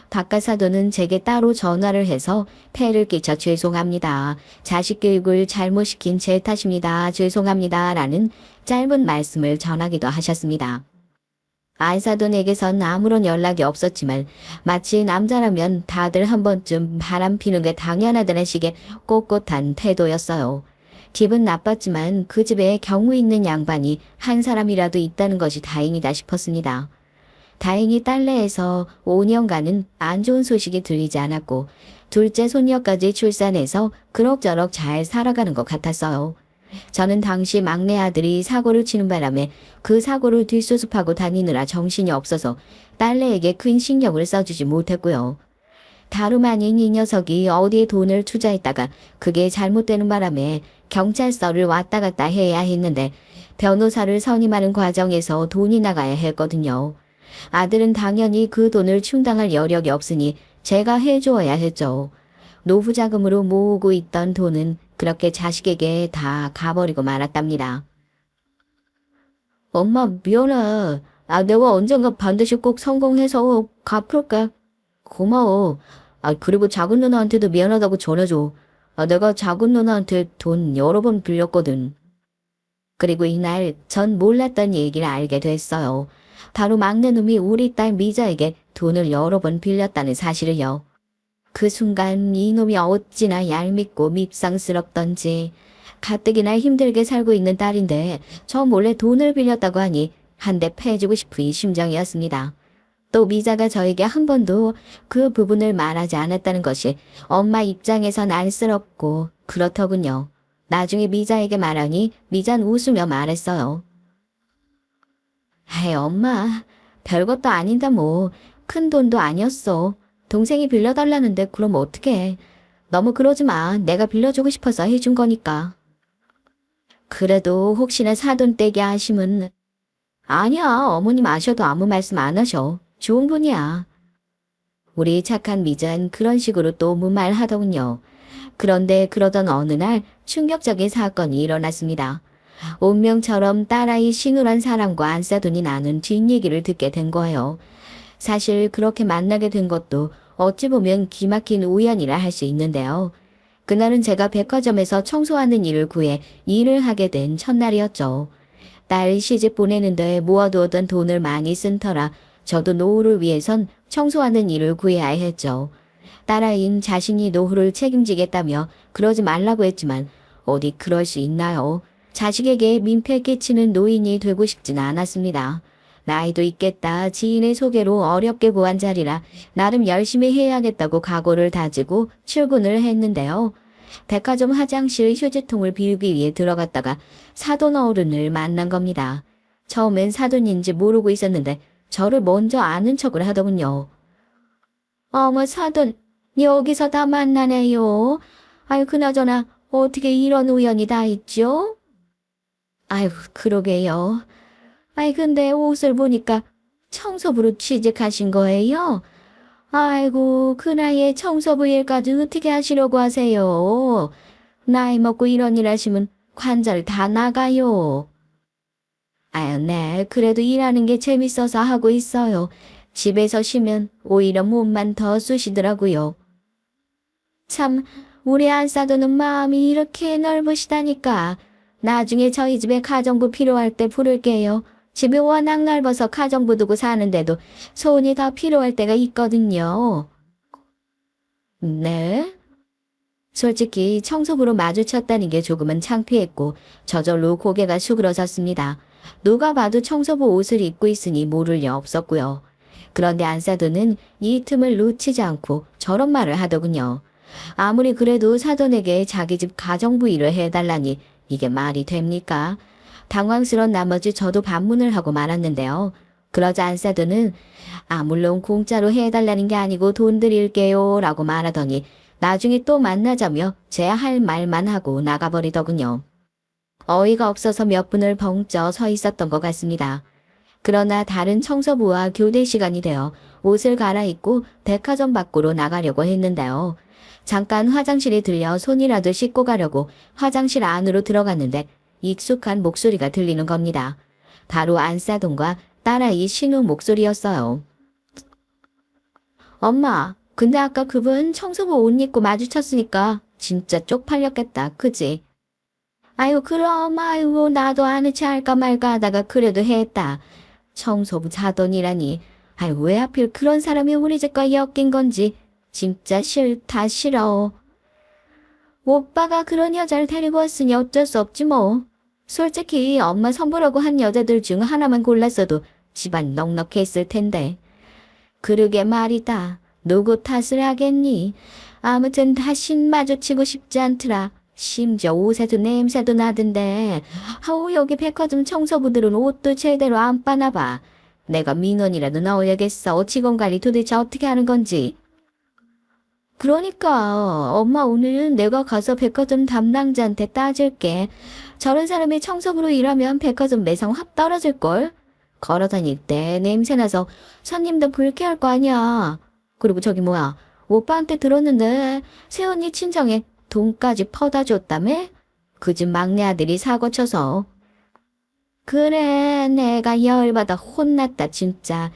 박가사돈은 제게 따로 전화를 해서 폐를 끼쳐 죄송합니다. 자식 교육을 잘못시킨 제 탓입니다. 죄송합니다. 라는 짧은 말씀을 전하기도 하셨습니다. 안사돈에게선 아무런 연락이 없었지만 마치 남자라면 다들 한 번쯤 바람 피는 게 당연하다는 식의 꼿꼿한 태도였어요. 기분 나빴지만 그 집에 경우 있는 양반이 한 사람이라도 있다는 것이 다행이다 싶었습니다. 다행히 딸내에서 5년간은 안 좋은 소식이 들리지 않았고 둘째 손녀까지 출산해서 그럭저럭 잘 살아가는 것 같았어요. 저는 당시 막내 아들이 사고를 치는 바람에 그 사고를 뒷수습하고 다니느라 정신이 없어서 딸내에게 큰 신경을 써주지 못했고요. 다름 아닌 이 녀석이 어디에 돈을 투자했다가 그게 잘못되는 바람에 경찰서를 왔다 갔다 해야 했는데 변호사를 선임하는 과정에서 돈이 나가야 했거든요. 아들은 당연히 그 돈을 충당할 여력이 없으니 제가 해주어야 했죠. 노후 자금으로 모으고 있던 돈은 그렇게 자식에게 다 가버리고 말았답니다. 엄마 미안해. 내가 언젠가 반드시 꼭 성공해서 갚을게. 고마워. 그리고 작은 누나한테도 미안하다고 전해줘. 내가 작은 누나한테 돈 여러 번 빌렸거든. 그리고 이날 전 몰랐던 얘기를 알게 됐어요. 바로 막내 놈이 우리 딸 미자에게 돈을 여러 번 빌렸다는 사실을요. 그 순간 이놈이 어찌나 얄밉고 밉상스럽던지 가뜩이나 힘들게 살고 있는 딸인데 저 몰래 돈을 빌렸다고 하니 한 대 패주고 싶은 심정이었습니다. 또 미자가 저에게 한 번도 그 부분을 말하지 않았다는 것이 엄마 입장에선 안쓰럽고 그렇더군요. 나중에 미자에게 말하니 미자는 웃으며 말했어요. 아이 엄마, 별것도 아니다 뭐. 큰 돈도 아니었어. 동생이 빌려달라는데 그럼 어떡해. 너무 그러지 마. 내가 빌려주고 싶어서 해준 거니까. 그래도 혹시나 사돈 떼게 하시면. 아니야, 어머님 아셔도 아무 말씀 안 하셔. 좋은 분이야. 우리 착한 미자는 그런 식으로 또 무말하더군요. 그런데 그러던 어느 날 충격적인 사건이 일어났습니다. 운명처럼 딸아이 신우란 사람과 안싸돈이 나눈 뒷얘기를 듣게 된 거예요. 사실 그렇게 만나게 된 것도 어찌 보면 기막힌 우연이라 할 수 있는데요. 그날은 제가 백화점에서 청소하는 일을 구해 일을 하게 된 첫날이었죠. 딸 시집 보내는데 모아두었던 돈을 많이 쓴 터라 저도 노후를 위해선 청소하는 일을 구해야 했죠. 딸아이는 자신이 노후를 책임지겠다며 그러지 말라고 했지만 어디 그럴 수 있나요? 자식에게 민폐 끼치는 노인이 되고 싶진 않았습니다. 나이도 있겠다 지인의 소개로 어렵게 구한 자리라 나름 열심히 해야겠다고 각오를 다지고 출근을 했는데요. 백화점 화장실 휴지통을 비우기 위해 들어갔다가 사돈 어른을 만난 겁니다. 처음엔 사돈인지 모르고 있었는데 저를 먼저 아는 척을 하더군요. 어머 사돈, 여기서 다 만나네요. 아유 그나저나 어떻게 이런 우연이 다 있죠? 아유 그러게요. 아이 근데 옷을 보니까 청소부로 취직하신 거예요? 아이고 그 나이에 청소부 일까지 어떻게 하시려고 하세요? 나이 먹고 이런 일 하시면 관절 다 나가요. 아유 네 그래도 일하는 게 재밌어서 하고 있어요. 집에서 쉬면 오히려 몸만 더 쑤시더라고요. 참 우리 안싸도는 마음이 이렇게 넓으시다니까. 나중에 저희 집에 가정부 필요할 때 부를게요. 집이 워낙 넓어서 가정부 두고 사는데도 손이 더 필요할 때가 있거든요. 네? 솔직히 청소부로 마주쳤다는 게 조금은 창피했고 저절로 고개가 수그러졌습니다. 누가 봐도 청소부 옷을 입고 있으니 모를 리 없었고요. 그런데 안사돈은 이 틈을 놓치지 않고 저런 말을 하더군요. 아무리 그래도 사돈에게 자기 집 가정부 일을 해달라니 이게 말이 됩니까? 당황스러운 나머지 저도 반문을 하고 말았는데요. 그러자 안사돈은 물론 공짜로 해달라는 게 아니고 돈 드릴게요 라고 말하더니 나중에 또 만나자며 제 할 말만 하고 나가버리더군요. 어이가 없어서 몇 분을 벙쪄 서 있었던 것 같습니다. 그러나 다른 청소부와 교대 시간이 되어 옷을 갈아입고 백화점 밖으로 나가려고 했는데요. 잠깐 화장실에 들려 손이라도 씻고 가려고 화장실 안으로 들어갔는데 익숙한 목소리가 들리는 겁니다. 바로 안사돈과 딸아이 신우 목소리였어요. 엄마, 근데 아까 그분 청소부 옷 입고 마주쳤으니까 진짜 쪽팔렸겠다, 그지? 아유 그럼 아유 나도 아는 체 할까 말까 하다가 그래도 했다. 청소부 사돈이라니. 아유 왜 하필 그런 사람이 우리 집과 엮인 건지 진짜 싫다 싫어. 오빠가 그런 여자를 데리고 왔으니 어쩔 수 없지 뭐. 솔직히 엄마 선보라고 한 여자들 중 하나만 골랐어도 집안 넉넉했을 텐데. 그러게 말이다. 누구 탓을 하겠니? 아무튼 다신 마주치고 싶지 않더라. 심지어 옷에도 냄새도 나던데. 아우 여기 백화점 청소부들은 옷도 제대로 안 빠나 봐. 내가 민원이라도 넣어야겠어. 직원관리 도대체 어떻게 하는 건지. 그러니까 엄마 오늘은 내가 가서 백화점 담당자한테 따질게. 저런 사람이 청소부로 일하면 백화점 매상 확 떨어질걸. 걸어다닐 때 냄새나서 손님도 불쾌할 거 아니야. 그리고 저기 뭐야. 오빠한테 들었는데 새언니 친정에 돈까지 퍼다 줬다며? 그 집 막내 아들이 사고 쳐서. 그래 내가 열받아 혼났다 진짜.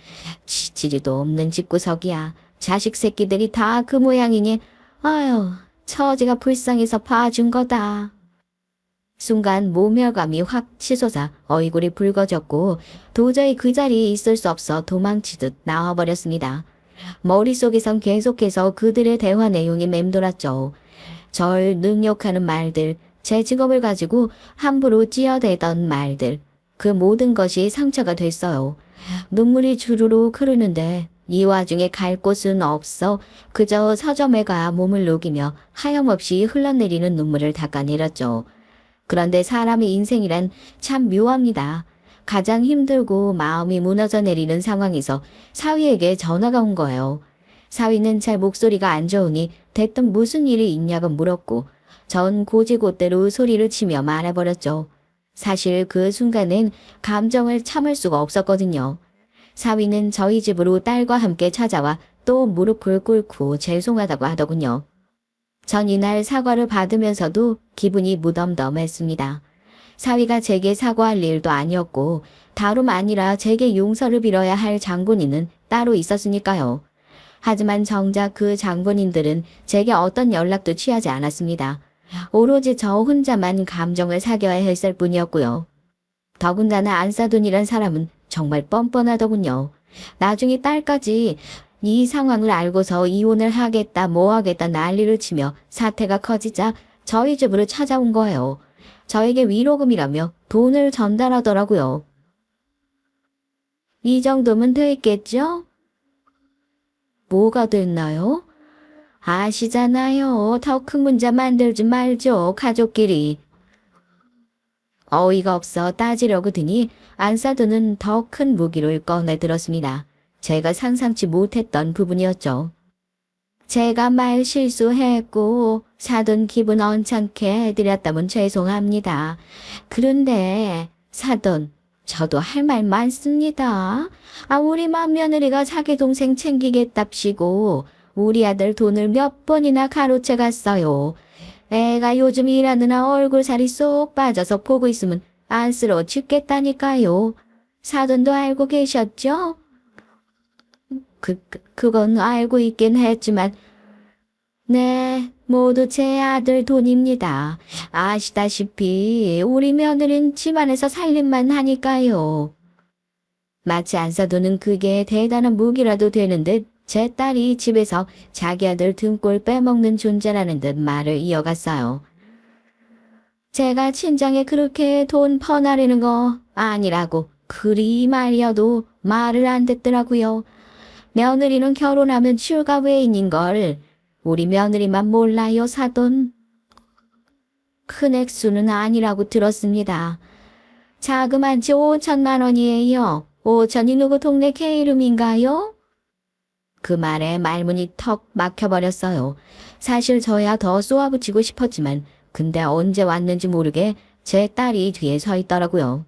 치지리도 없는 집구석이야. 자식 새끼들이 다 그 모양이니 아유 처지가 불쌍해서 봐준 거다. 순간 모멸감이 확 치솟아 얼굴이 붉어졌고 도저히 그 자리에 있을 수 없어 도망치듯 나와버렸습니다. 머릿속에선 계속해서 그들의 대화 내용이 맴돌았죠. 절 능욕하는 말들, 제 직업을 가지고 함부로 찌어대던 말들, 그 모든 것이 상처가 됐어요. 눈물이 주르륵 흐르는데 이 와중에 갈 곳은 없어 그저 서점에 가 몸을 녹이며 하염없이 흘러내리는 눈물을 닦아내렸죠. 그런데 사람의 인생이란 참 묘합니다. 가장 힘들고 마음이 무너져 내리는 상황에서 사위에게 전화가 온 거예요. 사위는 제 목소리가 안 좋으니 대뜸 무슨 일이 있냐고 물었고 전 고지곳대로 소리를 치며 말해버렸죠. 사실 그 순간엔 감정을 참을 수가 없었거든요. 사위는 저희 집으로 딸과 함께 찾아와 또 무릎을 꿇고 죄송하다고 하더군요. 전 이날 사과를 받으면서도 기분이 무덤덤했습니다. 사위가 제게 사과할 일도 아니었고 다름 아니라 제게 용서를 빌어야 할 장본인은 따로 있었으니까요. 하지만 정작 그 장본인들은 제게 어떤 연락도 취하지 않았습니다. 오로지 저 혼자만 감정을 사겨야 했을 뿐이었고요. 더군다나 안사돈이란 사람은 정말 뻔뻔하더군요. 나중에 딸까지 이 상황을 알고서 이혼을 하겠다 뭐 하겠다 난리를 치며 사태가 커지자 저희 집으로 찾아온 거예요. 저에게 위로금이라며 돈을 전달하더라고요. 이 정도면 됐겠죠? 뭐가 됐나요? 아시잖아요. 더 큰 문제 만들지 말죠. 가족끼리. 어이가 없어 따지려고 드니 안사돈은 더 큰 무기를 꺼내 들었습니다. 제가 상상치 못했던 부분이었죠. 제가 말 실수했고 사돈 기분 언짢게 해드렸다면 죄송합니다. 그런데 사돈, 저도 할 말 많습니다. 우리 맏며느리가 자기 동생 챙기겠답시고 우리 아들 돈을 몇 번이나 가로채 갔어요. 애가 요즘 일하느라 얼굴살이 쏙 빠져서 보고 있으면 안쓰러워 죽겠다니까요. 사돈도 알고 계셨죠? 그건 알고 있긴 했지만, 네, 모두 제 아들 돈입니다. 아시다시피 우리 며느린 집안에서 살림만 하니까요. 마치 안사돈은 그게 대단한 무기라도 되는 듯 제 딸이 집에서 자기 아들 등골 빼먹는 존재라는 듯 말을 이어갔어요. 제가 친정에 그렇게 돈 퍼나르는 거 아니라고 그리 말이어도 말을 안 듣더라고요. 며느리는 결혼하면 출가 외인인 걸 우리 며느리만 몰라요, 사돈. 큰 액수는 아니라고 들었습니다. 자그만치 5천만 원이에요. 5천이 누구 동네 개 이름인가요? 그 말에 말문이 턱 막혀버렸어요. 사실 저야 더 쏘아붙이고 싶었지만 근데 언제 왔는지 모르게 제 딸이 뒤에 서 있더라고요.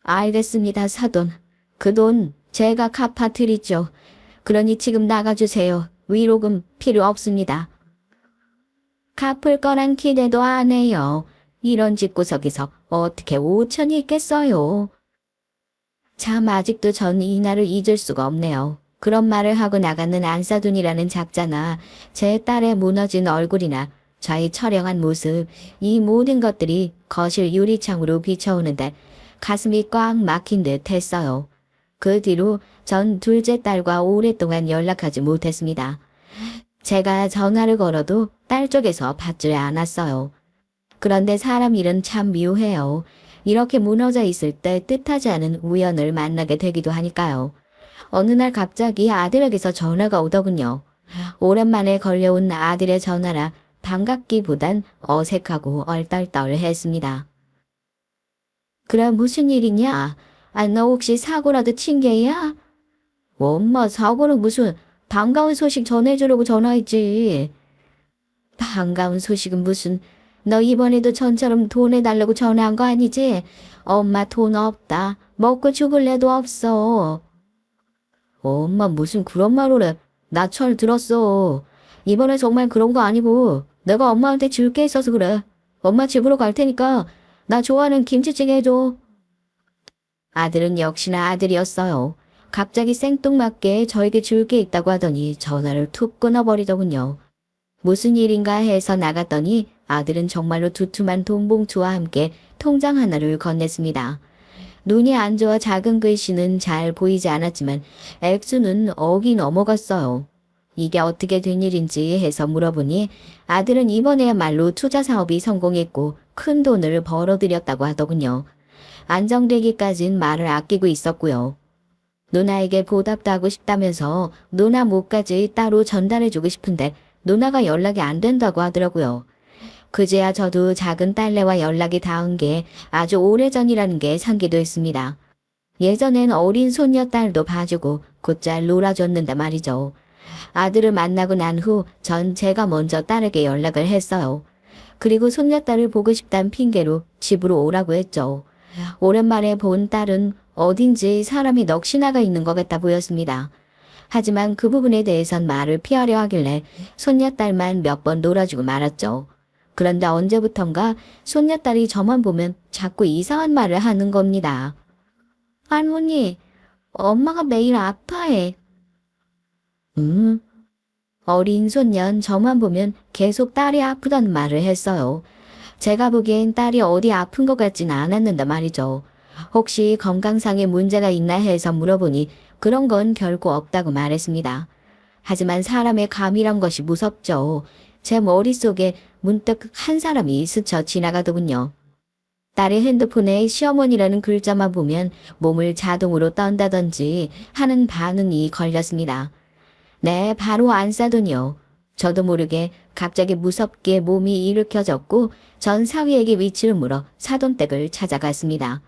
알겠습니다, 사돈. 그 돈 제가 갚아드리죠. 그러니 지금 나가주세요. 위로금 필요 없습니다. 갚을 거란 기대도 안 해요. 이런 집구석에서 어떻게 5천이 있겠어요. 참 아직도 전 이날을 잊을 수가 없네요. 그런 말을 하고 나가는 안사돈이라는 작자나 제 딸의 무너진 얼굴이나 저의 처량한 모습, 이 모든 것들이 거실 유리창으로 비춰오는데 가슴이 꽉 막힌 듯 했어요. 그 뒤로 전 둘째 딸과 오랫동안 연락하지 못했습니다. 제가 전화를 걸어도 딸 쪽에서 받질 않았어요. 그런데 사람 일은 참 묘해요. 이렇게 무너져 있을 때 뜻하지 않은 우연을 만나게 되기도 하니까요. 어느 날 갑자기 아들에게서 전화가 오더군요. 오랜만에 걸려온 아들의 전화라 반갑기보단 어색하고 얼떨떨했습니다. 그래 무슨 일이냐? 너 혹시 사고라도 친 게야? 엄마 사고는 무슨 반가운 소식 전해주려고 전화했지. 반가운 소식은 무슨 너 이번에도 전처럼 돈 해달라고 전화한 거 아니지? 엄마 돈 없다. 먹고 죽을래도 없어. 엄마 무슨 그런 말을 해. 나 철 들었어. 이번에 정말 그런 거 아니고 내가 엄마한테 줄 게 있어서 그래. 엄마 집으로 갈 테니까 나 좋아하는 김치찌개 해줘. 아들은 역시나 아들이었어요. 갑자기 생뚱맞게 저에게 줄 게 있다고 하더니 전화를 툭 끊어버리더군요. 무슨 일인가 해서 나갔더니 아들은 정말로 두툼한 돈봉투와 함께 통장 하나를 건넸습니다. 눈이 안 좋아 작은 글씨는 잘 보이지 않았지만 액수는 억이 넘어갔어요. 이게 어떻게 된 일인지 해서 물어보니 아들은 이번에야말로 투자 사업이 성공했고 큰 돈을 벌어들였다고 하더군요. 안정되기까진 말을 아끼고 있었고요. 누나에게 보답도 하고 싶다면서 누나 몫까지 따로 전달해주고 싶은데 누나가 연락이 안 된다고 하더라고요. 그제야 저도 작은 딸내와 연락이 닿은 게 아주 오래전이라는 게 상기됐습니다. 예전엔 어린 손녀딸도 봐주고 곧잘 놀아줬는데 말이죠. 아들을 만나고 난 후 전 제가 먼저 딸에게 연락을 했어요. 그리고 손녀딸을 보고 싶다는 핑계로 집으로 오라고 했죠. 오랜만에 본 딸은 어딘지 사람이 넋이 나가 있는 것 같아 보였습니다. 하지만 그 부분에 대해선 말을 피하려 하길래 손녀딸만 몇 번 놀아주고 말았죠. 그런데 언제부턴가 손녀딸이 저만 보면 자꾸 이상한 말을 하는 겁니다. 할머니, 엄마가 매일 아파해. 어린 손녀는 저만 보면 계속 딸이 아프다는 말을 했어요. 제가 보기엔 딸이 어디 아픈 것 같진 않았는데 말이죠. 혹시 건강상의 문제가 있나 해서 물어보니 그런 건 결코 없다고 말했습니다. 하지만 사람의 감이란 것이 무섭죠. 제 머릿속에 문득 한 사람이 스쳐 지나가더군요. 딸의 핸드폰에 시어머니라는 글자만 보면 몸을 자동으로 떤다든지 하는 반응이 걸렸습니다. 네, 바로 안싸돈이요. 저도 모르게 갑자기 무섭게 몸이 일으켜졌고 전 사위에게 위치를 물어 사돈댁을 찾아갔습니다.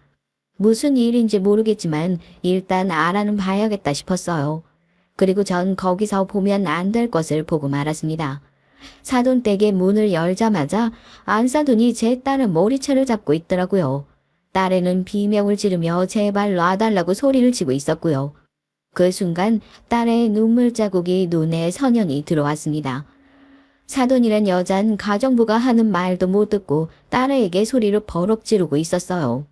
무슨 일인지 모르겠지만 일단 알아는 봐야겠다 싶었어요. 그리고 전 거기서 보면 안 될 것을 보고 말았습니다. 사돈댁의 문을 열자마자 안사돈이 제 딸의 머리채를 잡고 있더라고요. 딸애는 비명을 지르며 제발 놔달라고 소리를 치고 있었고요. 그 순간 딸의 눈물 자국이 눈에 선연히 들어왔습니다. 사돈이란 여잔 가정부가 하는 말도 못 듣고 딸애에게 소리를 버럭 지르고 있었어요.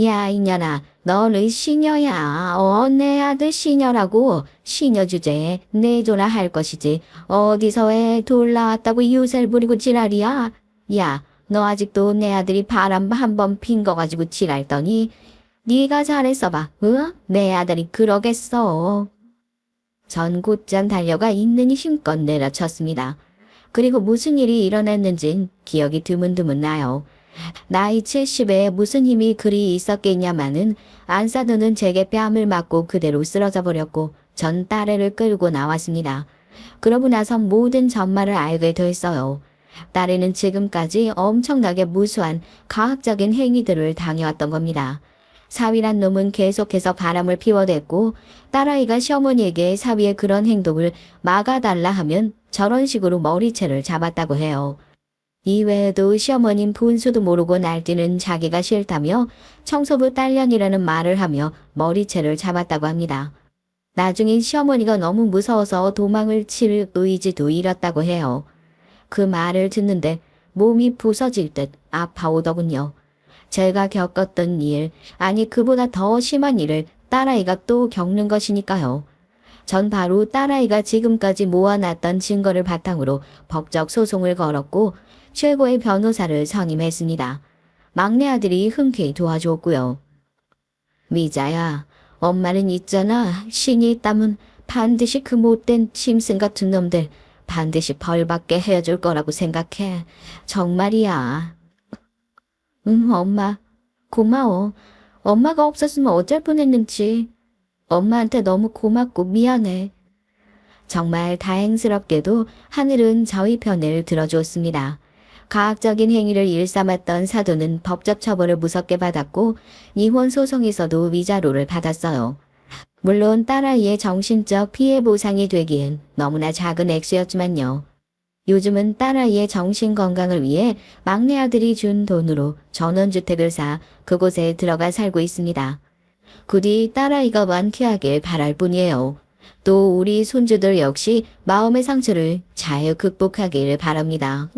야 이년아, 너는 시녀야. 내 아들 시녀라고. 시녀 주제에 내조나 할 것이지. 어디서 애 둘 나왔다고 유세를 부리고 지랄이야. 야, 너 아직도 내 아들이 바람 한 번 핀 거 가지고 지랄더니 네가 잘했어 봐. 응? 내 아들이 그러겠어. 전 곧장 달려가 있는 힘껏 내려쳤습니다. 그리고 무슨 일이 일어났는진 기억이 드문드문 나요. 나이 70에 무슨 힘이 그리 있었겠냐마는 안사돈은 제게 뺨을 맞고 그대로 쓰러져 버렸고 전 딸애를 끌고 나왔습니다. 그러고 나선 모든 전말을 알게 됐어요. 딸애는 지금까지 엄청나게 무수한 가학적인 행위들을 당해왔던 겁니다. 사위란 놈은 계속해서 바람을 피워댔고 딸아이가 시어머니에게 사위의 그런 행동을 막아달라 하면 저런 식으로 머리채를 잡았다고 해요. 이외에도 시어머님 분수도 모르고 날뛰는 자기가 싫다며 청소부 딸년이라는 말을 하며 머리채를 잡았다고 합니다. 나중엔 시어머니가 너무 무서워서 도망을 칠 의지도 잃었다고 해요. 그 말을 듣는데 몸이 부서질 듯 아파오더군요. 제가 겪었던 일, 아니 그보다 더 심한 일을 딸아이가 또 겪는 것이니까요. 전 바로 딸아이가 지금까지 모아놨던 증거를 바탕으로 법적 소송을 걸었고 최고의 변호사를 선임했습니다. 막내 아들이 흔쾌히 도와줬고요. 미자야, 엄마는 있잖아. 신이 있다면 반드시 그 못된 짐승 같은 놈들 반드시 벌받게 해줄 거라고 생각해. 정말이야. 응, 엄마. 고마워. 엄마가 없었으면 어쩔 뻔했는지. 엄마한테 너무 고맙고 미안해. 정말 다행스럽게도 하늘은 저희 편을 들어주었습니다. 가학적인 행위를 일삼았던 사돈은 법적 처벌을 무섭게 받았고 이혼 소송에서도 위자료를 받았어요. 물론 딸아이의 정신적 피해 보상이 되기엔 너무나 작은 액수였지만요. 요즘은 딸아이의 정신건강을 위해 막내 아들이 준 돈으로 전원주택을 사 그곳에 들어가 살고 있습니다. 부디 딸아이가 완쾌하길 바랄 뿐이에요. 또 우리 손주들 역시 마음의 상처를 잘 극복하길 바랍니다.